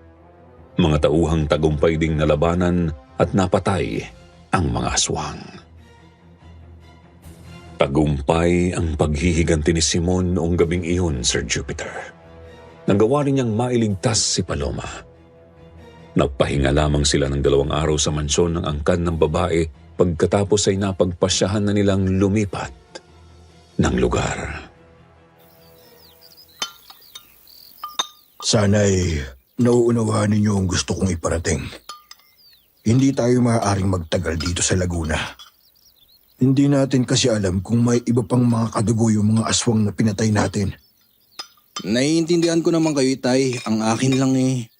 Mga tauhang tagumpay ding nalabanan at napatay ang mga aswang. Tagumpay ang paghihiganti ni Simon noong gabing iyon, Sir Jupiter. Nagawa rin niyang mailigtas si Paloma. Nagpahinga lamang sila ng 2 araw sa mansyon ng angkan ng babae pagkatapos ay napagpasyahan na nilang lumipat ng lugar. Sana'y nauunawaan ninyo ang gusto kong iparating. Hindi tayo maaaring magtagal dito sa Laguna. Hindi natin kasi alam kung may iba pang mga kadugo yung mga aswang na pinatay natin. Naiintindihan ko naman kayo, Tay. Ang akin lang eh.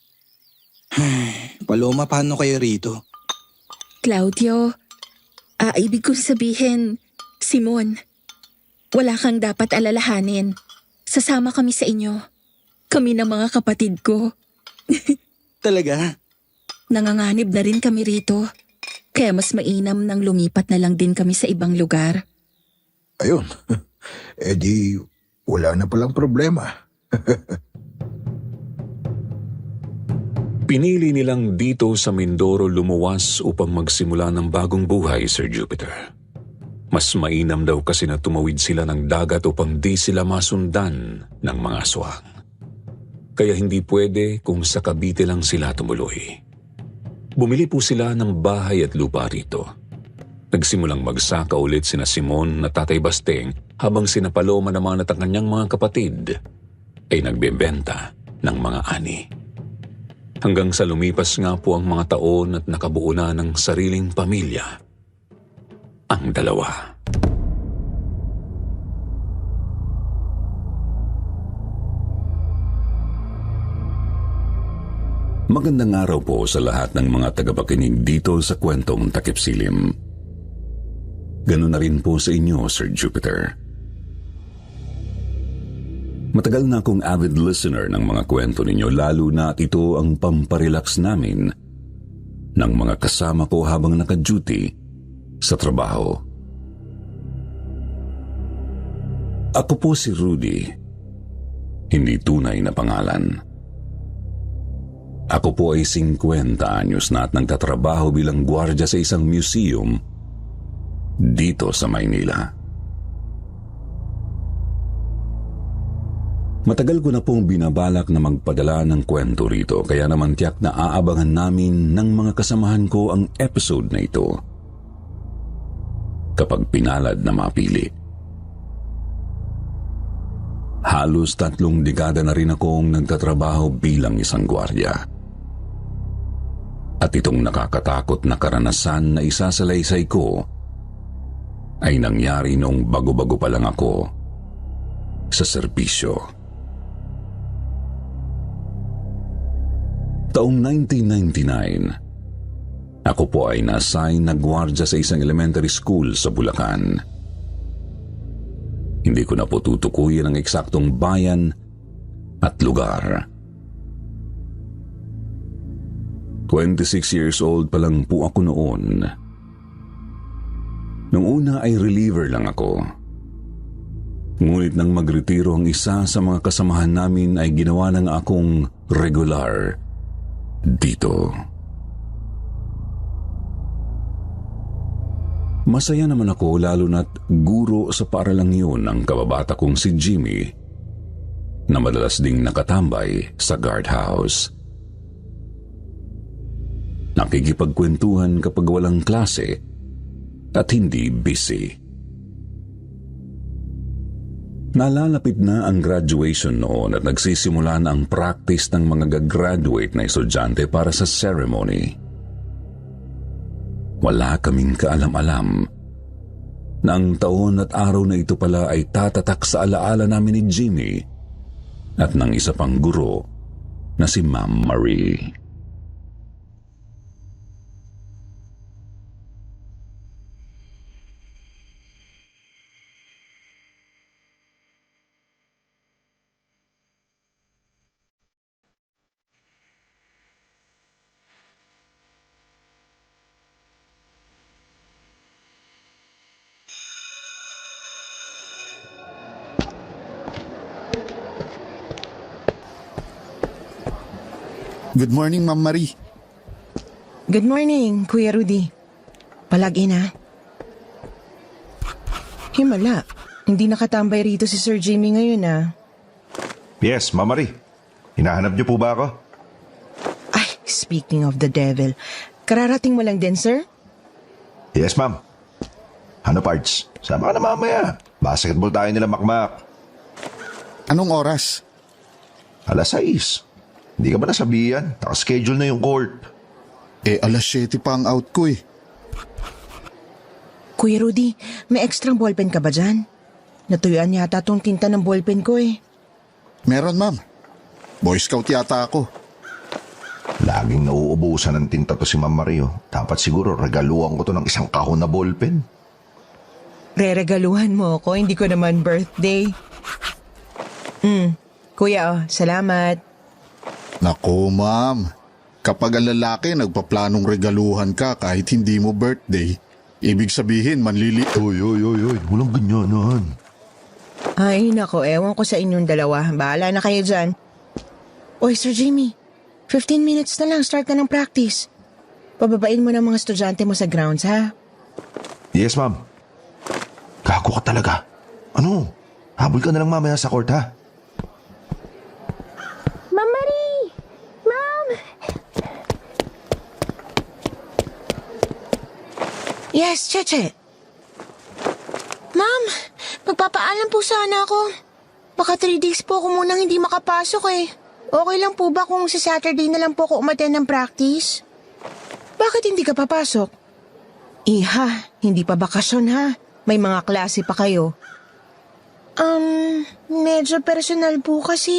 Paloma, paano kayo rito? Claudio, ibig kong sabihin, Simon, wala kang dapat alalahanin. Sasama kami sa inyo. Kami ng mga kapatid ko. Talaga? Nanganganib na rin kami rito. Kaya mas mainam nang lumipat na lang din kami sa ibang lugar. Ayun. Di wala na palang problema. Pinili nilang dito sa Mindoro lumuwas upang magsimula ng bagong buhay, Sir Jupiter. Mas mainam daw kasi na tumawid sila ng dagat upang di sila masundan ng mga aswang. Kaya hindi pwede kung sa Cavite lang sila tumuloy. Bumili po sila ng bahay at lupa rito. Nagsimulang magsaka ulit sina Simon at Tatay Basteng habang sina Paloma naman at ang kanyang mga kapatid ay nagbebenta ng mga ani. Hanggang sa lumipas nga po ang mga taon at nakabuo na ng sariling pamilya ang dalawa. Magandang araw po sa lahat ng mga tagapakinig dito sa Kwentong Takip Silim. Ganun na rin po sa inyo, Sir Jupiter. Matagal na akong avid listener ng mga kwento ninyo, lalo na at ito ang pamparelax namin ng mga kasama ko habang naka-duty sa trabaho. Ako po si Rudy. hindi tunay na pangalan. Ako po ay 50 anyos na at nagtatrabaho bilang gwardiya sa isang museum dito sa Maynila. Matagal ko na pong binabalak na magpadala ng kwento rito, kaya naman tiyak na aabangan namin ng mga kasamahan ko ang episode na ito kapag pinalad na mapili. Halos 3 dekada na rin akong nagtatrabaho bilang isang gwardiya. At itong nakakatakot na karanasan na isasalaysay ko ay nangyari noong bago-bago pa lang ako sa serbisyo. Taong 1999, ako po ay na-assign na gwardiya sa isang elementary school sa Bulacan. Hindi ko na po tutukuyin ang eksaktong bayan at lugar. 26 years old pa lang po ako noon. Nung una ay reliever lang ako. Ngunit nang magretiro ang isa sa mga kasamahan namin ay ginawa ng akong regular dito. Masaya naman ako lalo na't guro sa paaralang yun ang kababata kong si Jimmy na madalas ding nakatambay sa guardhouse. Nakikipagkwentuhan kapag walang klase at hindi busy. Nalalapit na ang graduation noon at nagsisimula na ang practice ng mga gagraduate na estudyante para sa ceremony. Wala kaming kaalam-alam na ang taon at araw na ito pala ay tatatak sa alaala namin ni Jimmy at ng isa pang guro na si Ma'am Marie. Good morning, Ma'am Marie. Good morning, Kuya Rudy. Palagi na. Himala, hindi nakatambay rito si Sir Jimmy ngayon Yes, Ma'am Marie. Hinahanap niyo po ba ako? Ay, speaking of the devil, kararating mo lang din, sir? Yes, ma'am. Ano parts? Sama ka na mamaya. Basketball tayo nila Makmak. Anong oras? 6:00. Hindi ka ba nasabihan? Nakaschedule na yung court. 7:00 pa ang out ko Kuya Rudy, may extrang ballpen ka ba dyan? Natuyuan yata tong tinta ng ballpen ko Meron, ma'am. Boy Scout yata ako. Laging nauubusan ng tinta to si Ma'am Mario. Dapat siguro regaluhan ko to ng isang kahon na ballpen. Reregaluhan mo ako, hindi ko naman birthday. Kuya, salamat. Naku, ma'am. Kapag ang lalaki nagpaplanong regaluhan ka kahit hindi mo birthday, ibig sabihin manlili... Oy, walang ganyanan. Ay, nako, ewan ko sa inyong dalawa. Bahala na kayo dyan. Oy, Sir Jimmy, 15 minutes na lang, start na ng practice. Pababain mo ng mga estudyante mo sa grounds, ha? Yes, ma'am. Gago ka talaga. Ano? Habol ka na lang mamaya sa court, ha? Ma'am Marie! Ma'am! Yes, Cheche. Ma'am, magpapaalam po sana ako. Baka 3 days po ako munang hindi makapasok Okay lang po ba kung sa Saturday na lang po ako umattend ng practice? Bakit hindi ka papasok? Iha, hindi pa bakasyon ha. May mga klase pa kayo. Medyo personal po kasi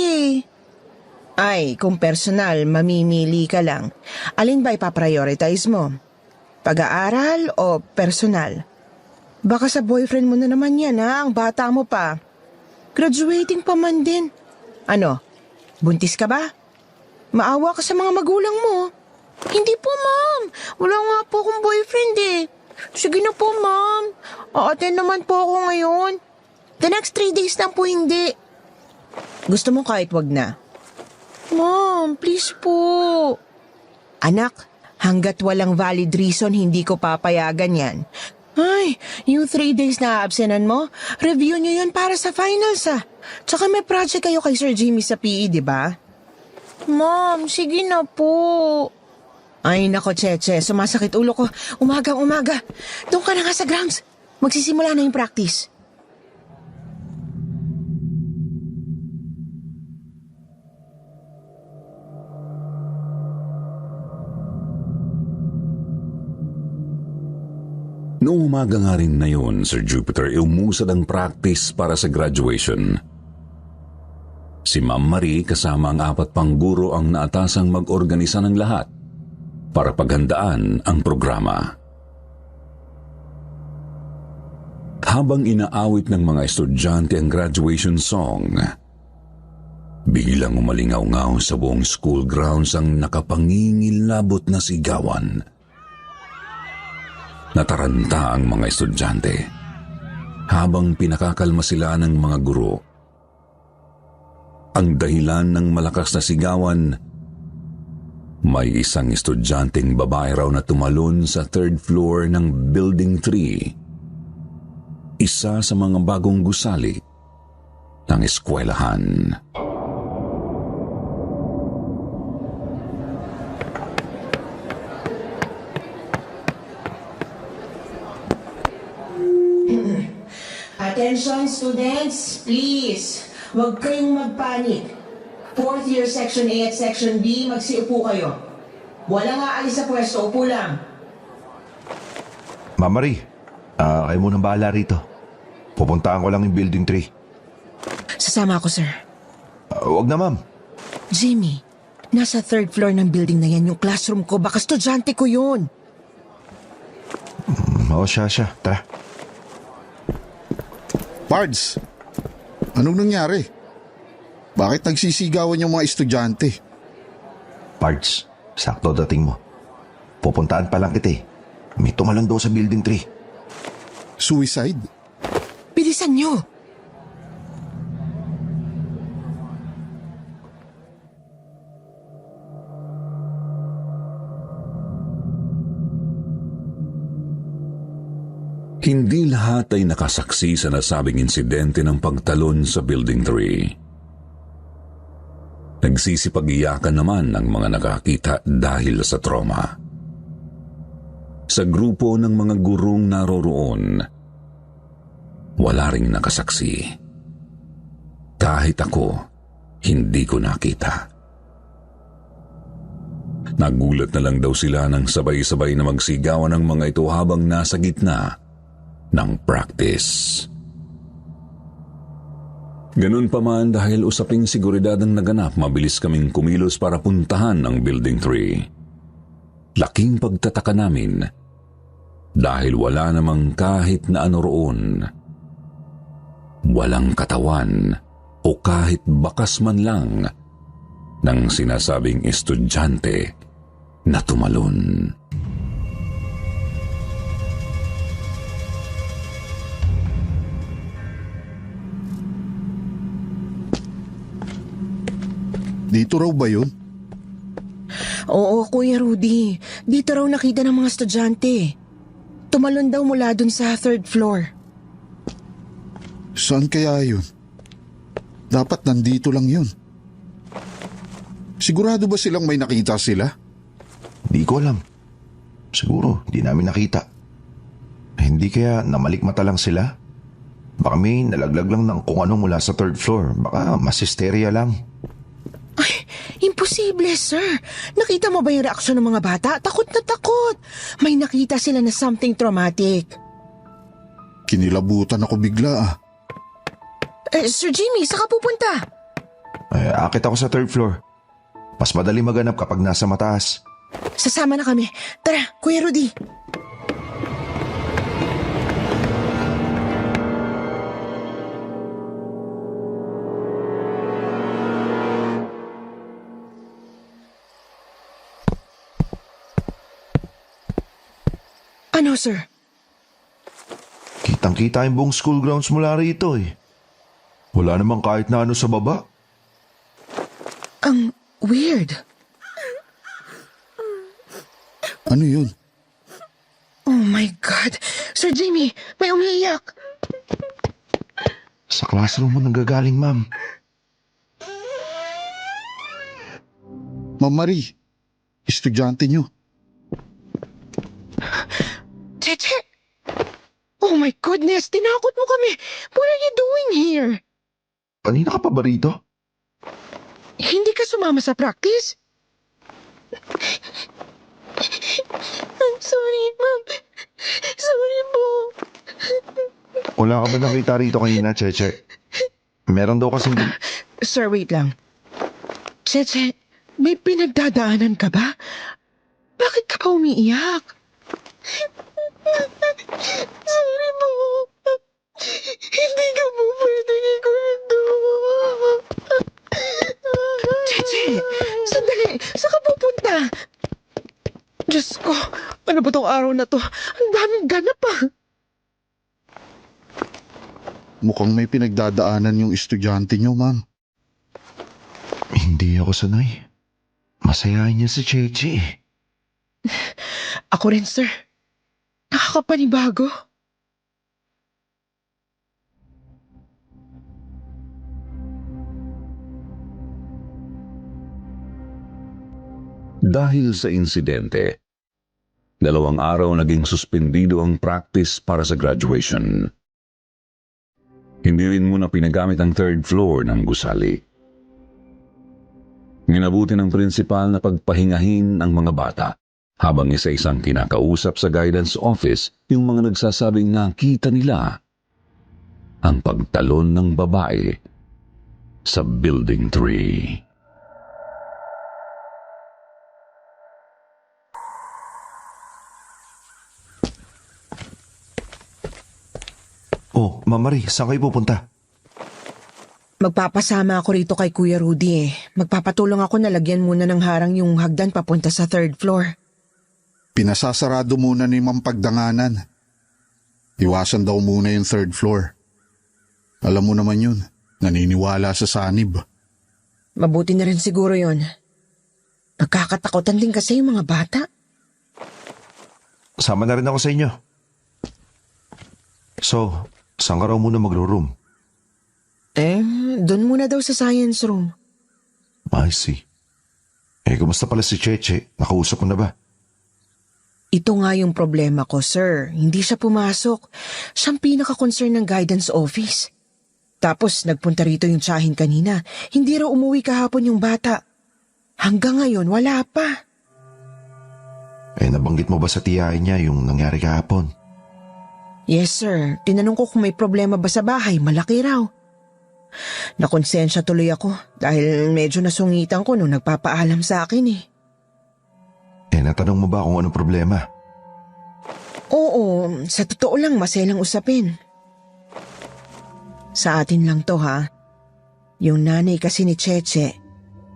Ay, kung personal, mamimili ka lang. Alin ba ipaprioritize mo? Pag-aaral o personal? Baka sa boyfriend mo na naman yan ha, ang bata mo pa. Graduating pa man din. Ano, buntis ka ba? Maawa ka sa mga magulang mo. Hindi po, ma'am. Wala nga po akong boyfriend Sige na po, ma'am. A-attend naman po ako ngayon. The next 3 days lang po hindi. Gusto mo kahit wag na? Mom, please po. Anak, hanggat walang valid reason, hindi ko papayagan yan. Ay, yung 3 days na absenan mo, review nyo yun para sa finals Tsaka may project kayo kay Sir Jimmy sa PE, di ba? Mom, sige na po. Ay nako, Cheche, sumasakit ulo ko. Umagang-umaga. Doon ka na nga sa grounds. Magsisimula na yung practice. Noong umaga nga rin na yun, Sir Jupiter, umusad ang practice para sa graduation. Si Ma'am Marie kasama ang 4 pang guro ang naatasang mag-organisa ng lahat para paghandaan ang programa. Habang inaawit ng mga estudyante ang graduation song, biglang umalingaw-ngaw sa buong school grounds ang nakapangingilabot na sigawan. Nataranta ang mga estudyante habang pinakakalma sila ng mga guro. Ang dahilan ng malakas na sigawan, may isang estudyanteng babae raw na tumalon sa 3rd floor ng Building 3, isa sa mga bagong gusali ng eskwelahan. Attention students, please. Huwag kayong magpanik. 4th year Section A at Section B, magsiupo kayo. Walang aalis sa pwesto, upo lang. Ma'am Marie, kayo munang bahala rito. Pupuntaan ko lang yung Building 3. Sasama ako, sir. Wag na, ma'am. Jimmy, nasa 3rd floor ng building na yan yung classroom ko. Baka estudyante ko yun. Oo, siya. Tara. Pards, anong nangyari? Bakit nagsisigawan yung mga estudyante? Pards, sakto dating mo. Pupuntaan pa lang kita eh. May tumalon daw sa Building 3. Suicide? Bilisan nyo! Hindi lahat ay nakasaksi sa nasabing insidente ng pagtalon sa Building 3. Nagsisipag-iyakan naman ang mga nakakita dahil sa trauma. Sa grupo ng mga gurong naroroon, wala ring nakasaksi. Kahit ako, hindi ko nakita. Nagulat na lang daw sila nang sabay-sabay na magsigawan ng mga ito habang nasa gitna ng practice. Ganun pa man, dahil usaping seguridad ang naganap, mabilis kaming kumilos para puntahan ang Building 3. Laking pagtataka namin dahil wala namang kahit na ano roon. Walang katawan o kahit bakas man lang ng sinasabing estudyante na tumalon. Dito raw ba yun? Oo, Kuya Rudy. Dito raw nakita ng mga estudyante. Tumalon daw mula dun sa 3rd floor. Saan kaya yun? Dapat nandito lang yun. Sigurado ba silang may nakita sila? Di ko alam. Siguro, di namin nakita. Hindi kaya namalikmata lang sila? Baka may nalaglag lang ng kung ano mula sa 3rd floor. Baka mas hysteria lang. Ay, imposible, sir. Nakita mo ba yung reaksyon ng mga bata? Takot na takot. May nakita sila na something traumatic. Kinilabutan ako bigla Sir Jimmy, saan ka pupunta? Akit ako sa 3rd floor. Mas madali maganap kapag nasa mataas. Sasama na kami. Tara, Kuya Rudy. Ano, sir? Kitang-kita yung buong school grounds mula rito eh. Wala namang kahit na ano sa baba. Ang weird. Ano yun? Oh my God. Sir Jimmy, may umiiyak. Sa classroom mo nanggagaling, ma'am. Ma'am Marie, estudyante nyo. Cheche! Oh my goodness, tinakot mo kami. What are you doing here? Kanina ka pa ba rito? Hindi ka sumama sa practice? I'm sorry, ma'am. Sorry po. Wala ka ba nakita rito kanina, Cheche? Meron daw kasing... Sir, wait lang. Cheche, may pinagdadaanan ka ba? Bakit ka pa umiiyak? Sorry po. Hindi ka po pwedeng ikwento. Cheche, sandali. Saan ka pupunta? Diyos ko, ano ba tong araw na to? Ang daming ganap pa. Mukhang may pinagdadaanan yung estudyante nyo, ma'am. Hindi ako sanay. Masayahin niya si Cheche. Ako rin, sir. Nakakapanibago. Dahil sa insidente, 2 araw naging suspendido ang practice para sa graduation. Hindi rin muna pinagamit ang 3rd floor ng gusali. Minabuti ng prinsipal na pagpahingahin ang mga bata habang isa-isang kinakausap sa guidance office yung mga nagsasabing nakita nila ang pagtalon ng babae sa Building 3. Oh, Ma'am Marie, saan kayo pupunta? Magpapasama ako rito kay Kuya Rudy eh. Magpapatulong ako na lagyan muna ng harang yung hagdan papunta sa 3rd floor. Pinasasarado muna ni Ma'am Pagdanganan. Iwasan daw muna yung 3rd floor. Alam mo naman yun, naniniwala sa sanib. Mabuti na rin siguro yon. Nagkakatakutan din kasi yung mga bata. Sama na rin ako sa inyo. So, saan ka raw muna magro-room? Doon muna daw sa science room. I see. Kumusta pala si Cheche? Nakausap mo na ba? Ito nga yung problema ko, sir. Hindi siya pumasok. Siyang pinaka-concern ng guidance office. Tapos nagpunta rito yung tsahin kanina. Hindi raw umuwi kahapon yung bata. Hanggang ngayon, wala pa. Nabanggit mo ba sa tiyahin niya yung nangyari kahapon? Yes, sir. Tinanong ko kung may problema ba sa bahay. Malaki raw. Nakonsensya tuloy ako dahil medyo nasungitan ko nung nagpapaalam sa akin eh. Natanong mo ba kung anong problema? Oo, sa totoo lang maselang usapin. Sa atin lang to ha. Yung nanay kasi ni Cheche,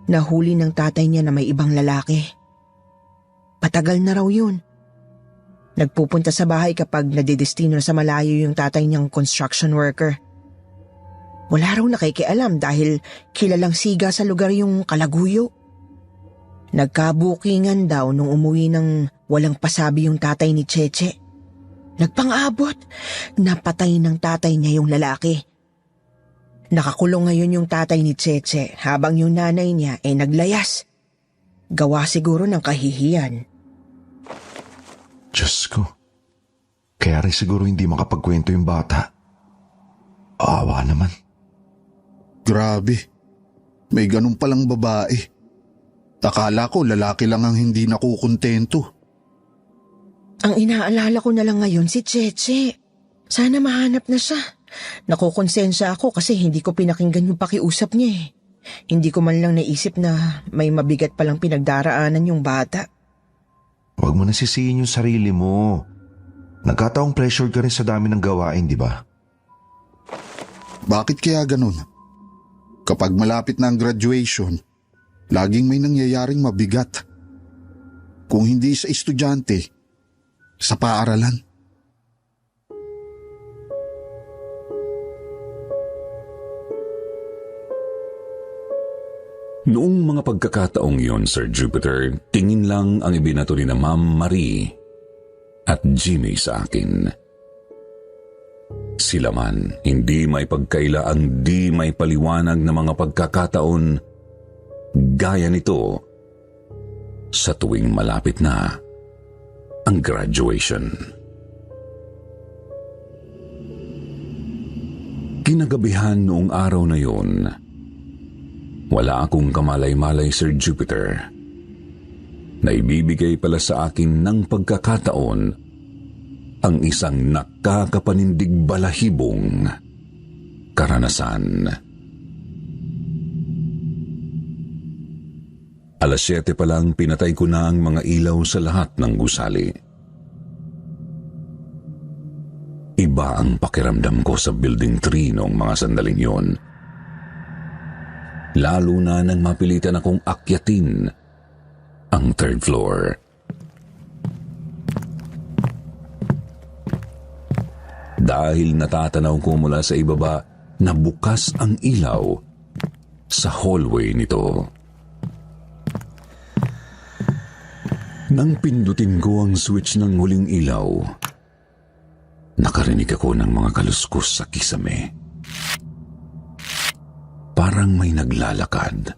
nahuli ng tatay niya na may ibang lalaki. Patagal na raw yun. Nagpupunta sa bahay kapag nadidestino sa malayo yung tatay niyang construction worker. Wala raw nakikialam dahil kilalang siga sa lugar yung Kalaguyo. Nagkabukingan daw nung umuwi ng walang pasabi yung tatay ni Cheche. Nagpang-abot, napatay ng tatay niya yung lalaki. Nakakulong ngayon yung tatay ni Cheche habang yung nanay niya ay naglayas. Gawa siguro ng kahihiyan. Diyos ko. Kaya rin siguro hindi makapagkwento yung bata. Awa naman. Grabe. May ganun palang babae. Akala ko lalaki lang ang hindi nakukontento. Ang inaalala ko na lang ngayon si Cheche. Sana mahanap na siya. Nakukonsensya ako kasi hindi ko pinakinggan yung pakiusap niya eh. Hindi ko man lang naisip na may mabigat palang pinagdaraanan yung bata. Huwag mo nasisihin yung sarili mo. Nagkataong pressure ka rin sa dami ng gawain, di ba? Bakit kaya ganun? Kapag malapit na ang graduation, laging may nangyayaring mabigat. Kung hindi sa estudyante, sa paaralan. Noong mga pagkakataong iyon, Sir Jupiter, tingin lang ang ibinato ni na Ma'am Marie at Jimmy sa akin. Sila man, hindi may pagkaila ang di may paliwanag na mga pagkakataon gaya nito sa tuwing malapit na ang graduation. Kinagabihan noong araw na yun, wala akong kamalay-malay, Sir Jupiter, na ibibigay pala sa akin ng pagkakataon ang isang nakakapanindig balahibong karanasan. Alas 7 pa lang pinatay ko na ang mga ilaw sa lahat ng gusali. Iba ang pakiramdam ko sa Building 3 noong mga sandaling yon. Lalo na nang mapilitan akong akyatin ang 3rd floor. Dahil natatanaw ko mula sa ibaba na bukas ang ilaw sa hallway nito. Nang pindutin ko ang switch ng huling ilaw, nakarinig ako ng mga kaluskos sa kisame. Parang may naglalakad.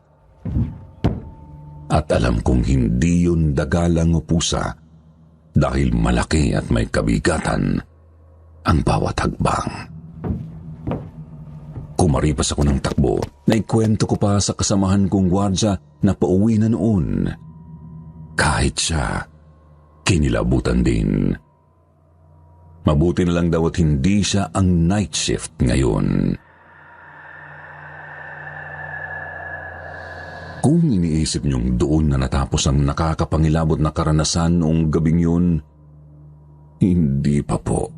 At alam kong hindi yun dagalang o pusa dahil malaki at may kabigatan ang bawat hagbang. Kumaripas ako ng takbo. Naikwento ko pa sa kasamahan kong gwardya na pauwi na noon. Kahit siya, kinilabutan din. Mabuti na lang daw at hindi siya ang night shift ngayon. Kung iniisip niyong doon na natapos ang nakakapangilabot na karanasan noong gabing yun, hindi pa po.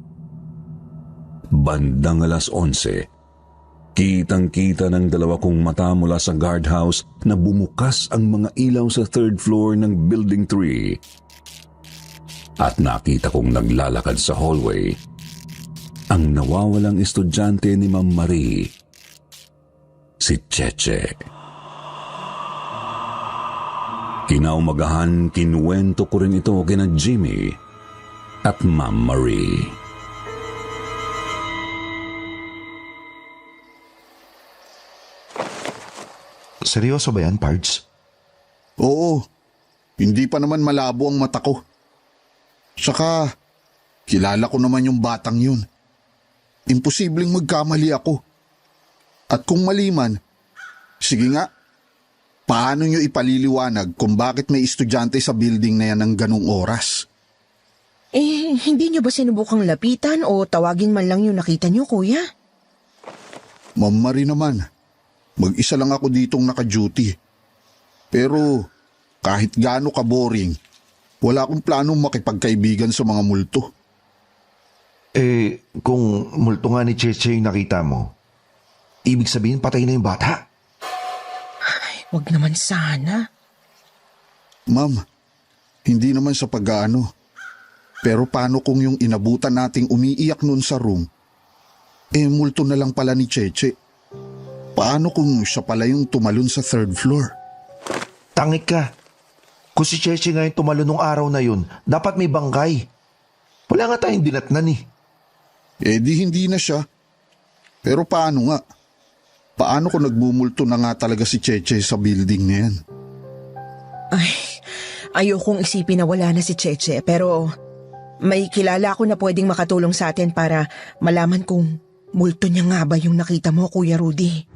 Bandang alas 11, kitang-kita ng dalawa kong mata mula sa guardhouse na bumukas ang mga ilaw sa 3rd floor ng Building 3. At nakita kong naglalakad sa hallway ang nawawalang estudyante ni Ma'am Marie, si Cheche. Kinaumagahan, kinuwento ko rin ito kina Jimmy at Ma'am Marie. Seryoso ba yan, Pards? Oo. Hindi pa naman malabo ang mata ko. Saka, kilala ko naman yung batang yun. Imposibleng magkamali ako. At kung mali man, sige nga, paano nyo ipaliliwanag kung bakit may estudyante sa building na yan ng ganung oras? Hindi nyo ba sinubukang lapitan o tawagin man lang yung nakita nyo, kuya? Ma'am Marie naman, mag-isa lang ako ditong naka-duty. Pero kahit gaano ka-boring, wala akong planong makipagkaibigan sa mga multo. Kung multo nga ni Cheche yung nakita mo, ibig sabihin patay na yung bata? Wag naman sana. Ma'am, hindi naman sa pag-aano. Pero paano kung yung inabutan nating umiiyak noon sa room, multo na lang pala ni Cheche? Paano kung siya pala yung tumalon sa 3rd floor? Tangik ka. Kung si Cheche nga yung tumalon nung araw na yun, dapat may bangkay. Wala nga tayong dinatnan eh. Di hindi na siya. Pero paano nga? Paano kung nagbumulto na nga talaga si Cheche sa building na yan? Ayokong isipin na wala na si Cheche, pero may kilala ako na pwedeng makatulong sa atin para malaman kung multo niya nga ba yung nakita mo, Kuya Rudy.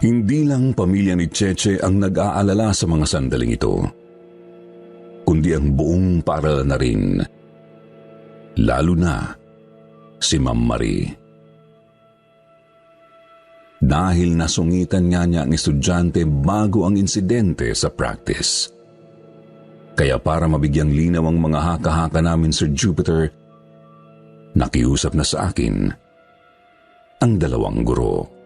Hindi lang pamilya ni Cheche ang nag-aalala sa mga sandaling ito, kundi ang buong paaralan na rin. Lalo na si Ma'am Marie. Dahil nasungitan nga niya ang estudyante bago ang insidente sa practice. Kaya para mabigyang linaw ang mga haka-haka namin, Sir Jupiter, nakiusap na sa akin ang dalawang guro.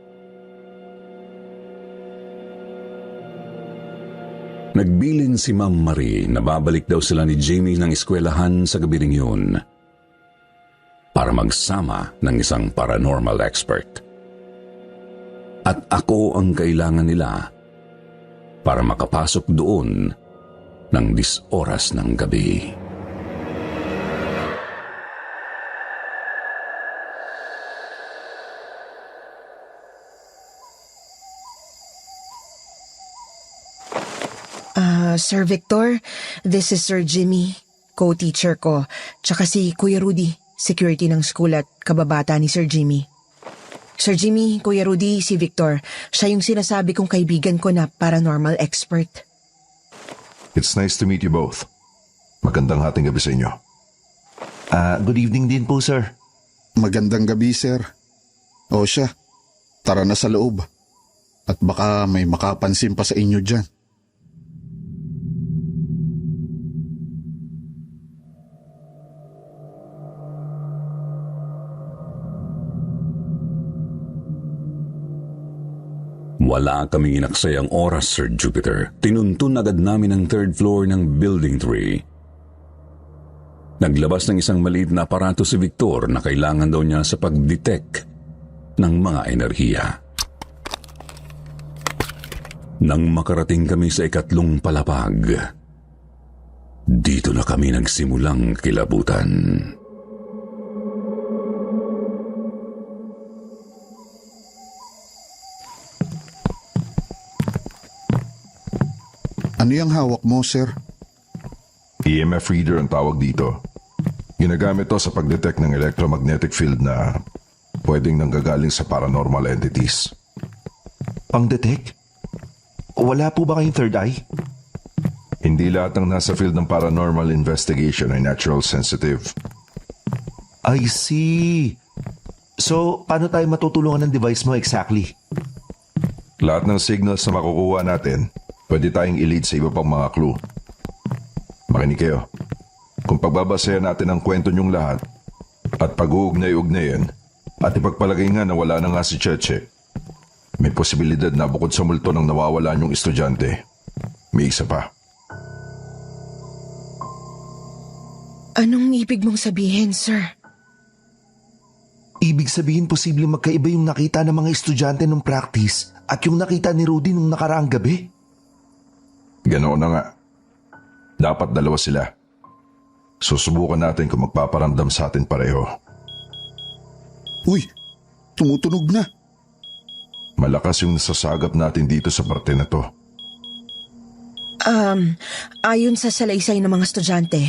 Nagbilin si Ma'am Marie na babalik daw sila ni Jamie ng eskwelahan sa gabi ring yun para magsama ng isang paranormal expert. At ako ang kailangan nila para makapasok doon ng 10 oras ng gabi. Sir Victor, this is Sir Jimmy, co-teacher ko, tsaka si Kuya Rudy, security ng school at kababata ni Sir Jimmy. Sir Jimmy, Kuya Rudy, si Victor, siya yung sinasabi kong kaibigan ko na paranormal expert. It's nice to meet you both. Magandang hating gabi sa inyo. Good evening din po, sir. Magandang gabi, sir. O siya, tara na sa loob. At baka may makapansin pa sa inyo dyan. Wala kaming inaksayang oras, Sir Jupiter. Tinuntun agad namin ang 3rd floor ng Building 3. Naglabas ng isang maliit na aparato si Victor na kailangan daw niya sa pag-detect ng mga enerhiya. Nang makarating kami sa 2nd palapag, dito na kami nagsimulang kilabutan. Ano yung hawak mo, sir? EMF reader ang tawag dito. Ginagamit to sa pag-detect ng electromagnetic field na pwedeng nanggagaling sa paranormal entities. Pang-detect? Wala po ba kayong third eye? Hindi lahat ng nasa field ng paranormal investigation ay natural sensitive. I see. So, paano tayo matutulungan ng device mo exactly? Lahat ng signals na makukuha natin, pwede tayong i-lead sa iba pang mga clue. Makinig kayo. Kung pagbabasayan natin ang kwento niyong lahat at pag-uugnay-ugnayan at ipagpalagay nga na wala na nga si Cheche, may posibilidad na bukod sa multo ng nawawala niyong estudyante, may isa pa. Anong ibig mong sabihin, sir? Ibig sabihin posibleng magkaiba yung nakita ng mga estudyante nung practice at yung nakita ni Rudy nung nakaraang gabi? Ganoon na nga. Dapat 2 sila. Susubukan natin kung magpaparamdam sa atin pareho. Uy, tumutunog na. Malakas yung nasasagap natin dito sa parte na to. Ayon sa salaysay ng mga estudyante,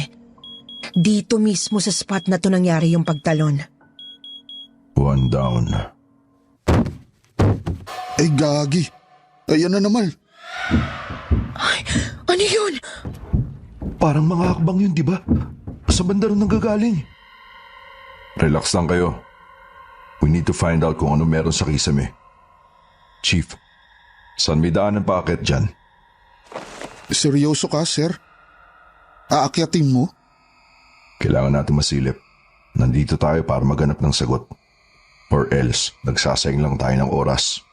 dito mismo sa spot na to nangyari yung pagtalon. 1 down. Ay, gagi. Ayan na naman. Ay, ano yun? Parang mga hakbang yun, di ba? Sa banda rin nanggagaling. Relax lang kayo. We need to find out kung ano meron sa kisame. Chief, saan may daan ng packet dyan? Seryoso ka, sir? Aakyatin mo? Kailangan natin masilip. Nandito tayo para maganap ng sagot. Or else, nagsasayang lang tayo ng oras.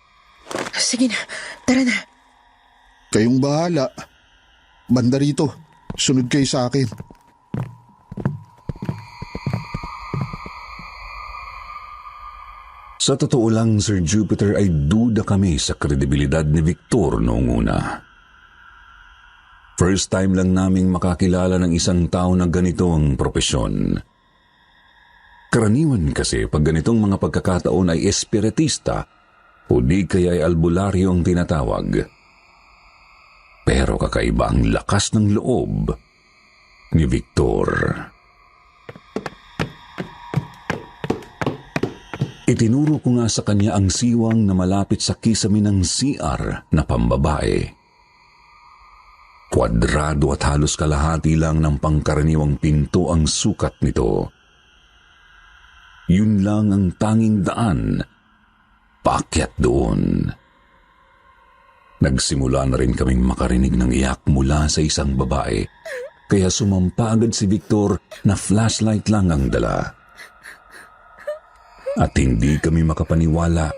Sige na, tara na. Kayong bahala. Banda rito. Sunod kayo sa akin. Sa totoo lang, Sir Jupiter, ay duda kami sa kredibilidad ni Victor noong una. First time lang naming makakilala ng isang tao na ganito ang propesyon. Karaniwan kasi pag ganitong mga pagkakataon ay espiritista o di kaya ay albularyo ang tinatawag. Pero kakaiba ang lakas ng loob ni Victor. Itinuro ko nga sa kanya ang siwang na malapit sa kisame ng CR na pambabae. Kwadrado at halos kalahati lang ng pangkaraniwang pinto ang sukat nito. Yun lang ang tanging daan paakyat doon. Nagsimula na rin kaming makarinig ng iyak mula sa isang babae, kaya sumampa agad si Victor na flashlight lang ang dala. At hindi kami makapaniwala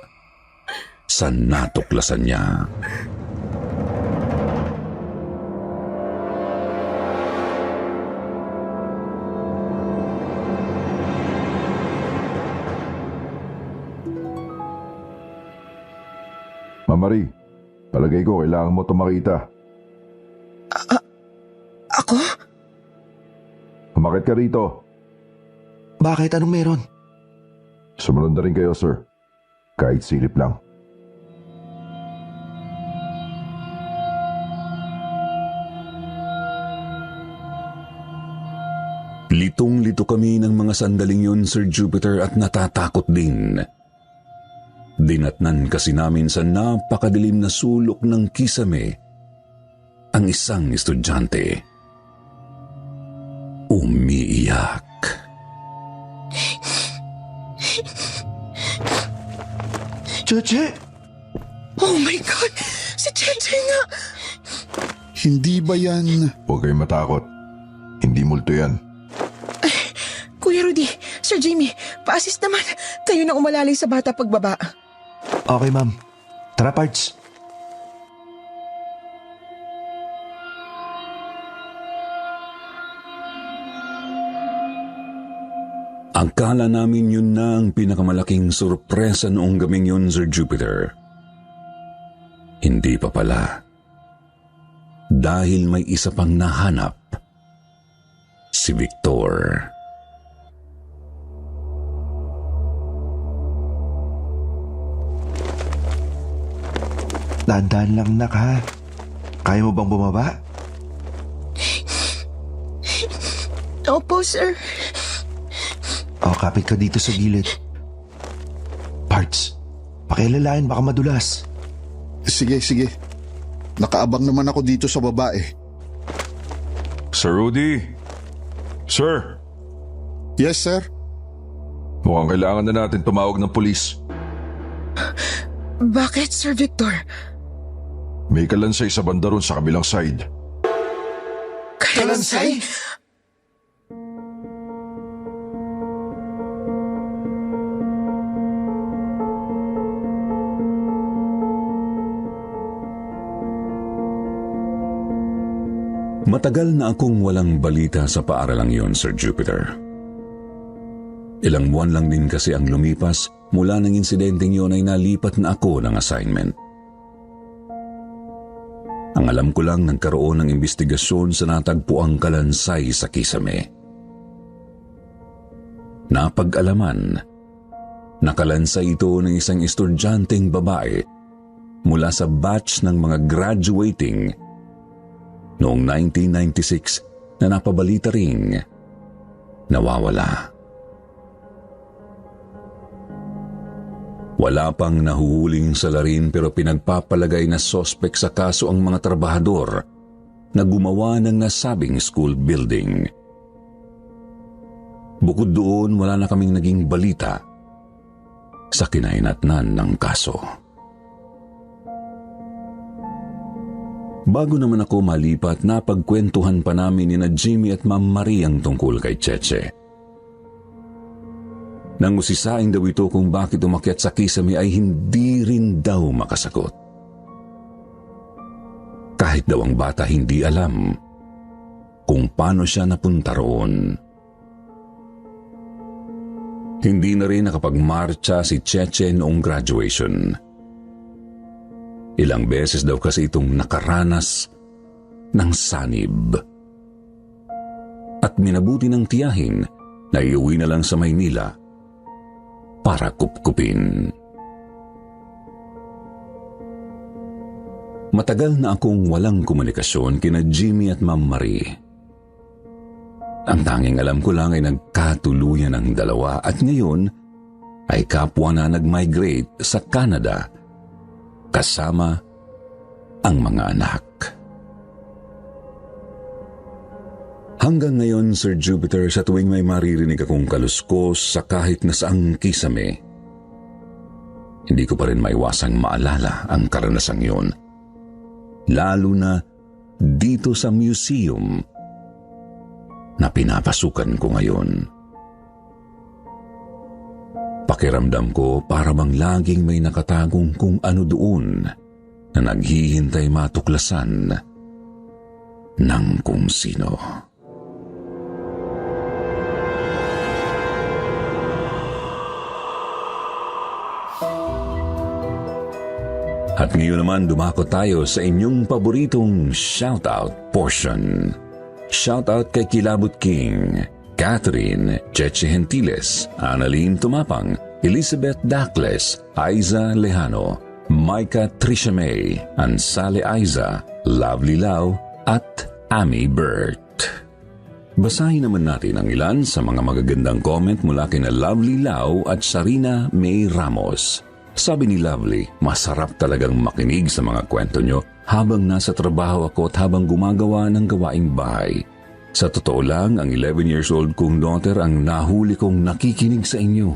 sa natuklasan niya. Marie, palagay ko kailangan mo ito makita. Ako? Umakit ka rito. Bakit? Anong meron? Sumunod na rin kayo, sir. Kahit silip lang. Litong-lito kami ng mga sandaling yun, Sir Jupiter, at natatakot din. Dinatnan kasi namin sa napakadilim na sulok ng kisame ang isang estudyante. Umiiyak. Cheche! Oh my God! Si Cheche nga! Hindi ba yan... Huwag kayong matakot. Hindi multo yan. Kuya Rudy, Sir Jamie, pa-assist naman. Kayo na umalalay sa bata pagbaba. Okay, ma'am. Tara, Parts. Akala namin yun na ang pinakamalaking sorpresa noong gabing yun, Sir Jupiter. Hindi pa pala. Dahil may isa pang nahanap. Si Victor. Dahan-dahan lang, nak, ha? Kaya mo bang bumaba? Opo, sir. O, kapit ka dito sa gilid. Parts, pakilalain, baka madulas. Sige. Nakaabang naman ako dito sa baba eh. Sir Rudy? Sir? Yes, sir. Mukhang kailangan na natin tumawag ng pulis. Bakit, Sir Victor? May kalansay sa banda ron sa kabilang side. Kalansay? Matagal na akong walang balita sa paaralang yon, Sir Jupiter. Ilang buwan lang din kasi ang lumipas mula ng insidenteng yon ay nalipat na ako ng assignment. Ang alam ko lang nagkaroon ng investigasyon sa natagpuang kalansay sa Kisame. Napag-alaman, nakalansay ito ng isang estudyanteng babae mula sa batch ng mga graduating noong 1996 na napabalita ring nawawala. Wala pang nahuhuling salarin pero pinagpapalagay na sospek sa kaso ang mga trabahador na gumawa ng nasabing school building. Bukod doon, wala na kaming naging balita sa kinahinatnan ng kaso. Bago naman ako malipat, napagkwentuhan pa namin ni na Jimmy at Ma'am Marie ang tungkol kay Cheche. Nang usisain daw ito kung bakit umakyat sa Kisame ay hindi rin daw makasagot. Kahit daw ang bata hindi alam kung paano siya napunta roon. Hindi na rin nakapagmarcha si Cheche noong graduation. Ilang beses daw kasi itong nakaranas ng sanib. At minabuti ng tiyahin na iuwi na lang sa Maynila para kupkupin. Matagal na akong walang komunikasyon kina Jimmy at Ma'am Marie. Ang tanging alam ko lang ay nagkatuluyan ang dalawa at ngayon ay kapwa na nag-migrate sa Canada kasama ang mga anak. Hanggang ngayon, Sir Jupiter, sa tuwing may maririnig akong kaluskos sa kahit na saang Kisame, hindi ko pa rin maiwasang maalala ang karanasang yun. Lalo na dito sa museum na pinapasukan ko ngayon. Pakiramdam ko para bang laging may nakatagong kung ano doon na naghihintay matuklasan ng kung sino. At ngayon naman dumako tayo sa inyong paboritong shoutout portion. Shoutout kay Kilabot King, Catherine Cheche Gentiles, Annalyn Tumapang, Elizabeth Dacles, Aiza Lejano, Micah Trisha May, Ansale Aiza, Lovely Lau, at Amy Burt. Basahin naman natin ang ilan sa mga magagandang comment mula kina Lovely Lau at Sarina May Ramos. Sabi ni Lovely, masarap talagang makinig sa mga kwento nyo habang nasa trabaho ako at habang gumagawa ng gawaing bahay. Sa totoo lang, ang 11 years old kong daughter ang nahuli kong nakikinig sa inyo.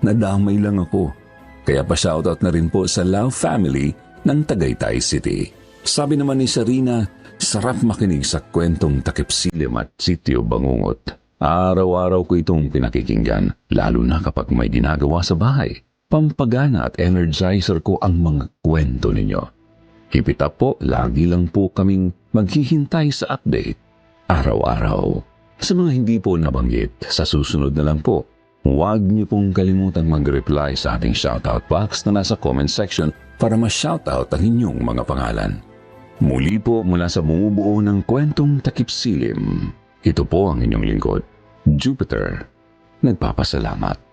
Nadamay lang ako. Kaya pa-shoutout na rin po sa Lau family ng Tagaytay City. Sabi naman ni Sarina, sarap makinig sa kwentong Takip Silim at Sitio Bangungot. Araw-araw ko itong pinakikinggan, lalo na kapag may ginagawa sa bahay. Pampagana at energizer ko ang mga kwento ninyo. Keep it up po, lagi lang po kaming maghihintay sa update araw-araw. Sa mga hindi po nabanggit, sa susunod na lang po, huwag niyo pong kalimutang mag-reply sa ating shoutout box na nasa comment section para ma-shoutout ang inyong mga pangalan. Muli po mula sa bumubuo ng kwentong Takip Silim, ito po ang inyong lingkod, Jupiter. Nagpapasalamat.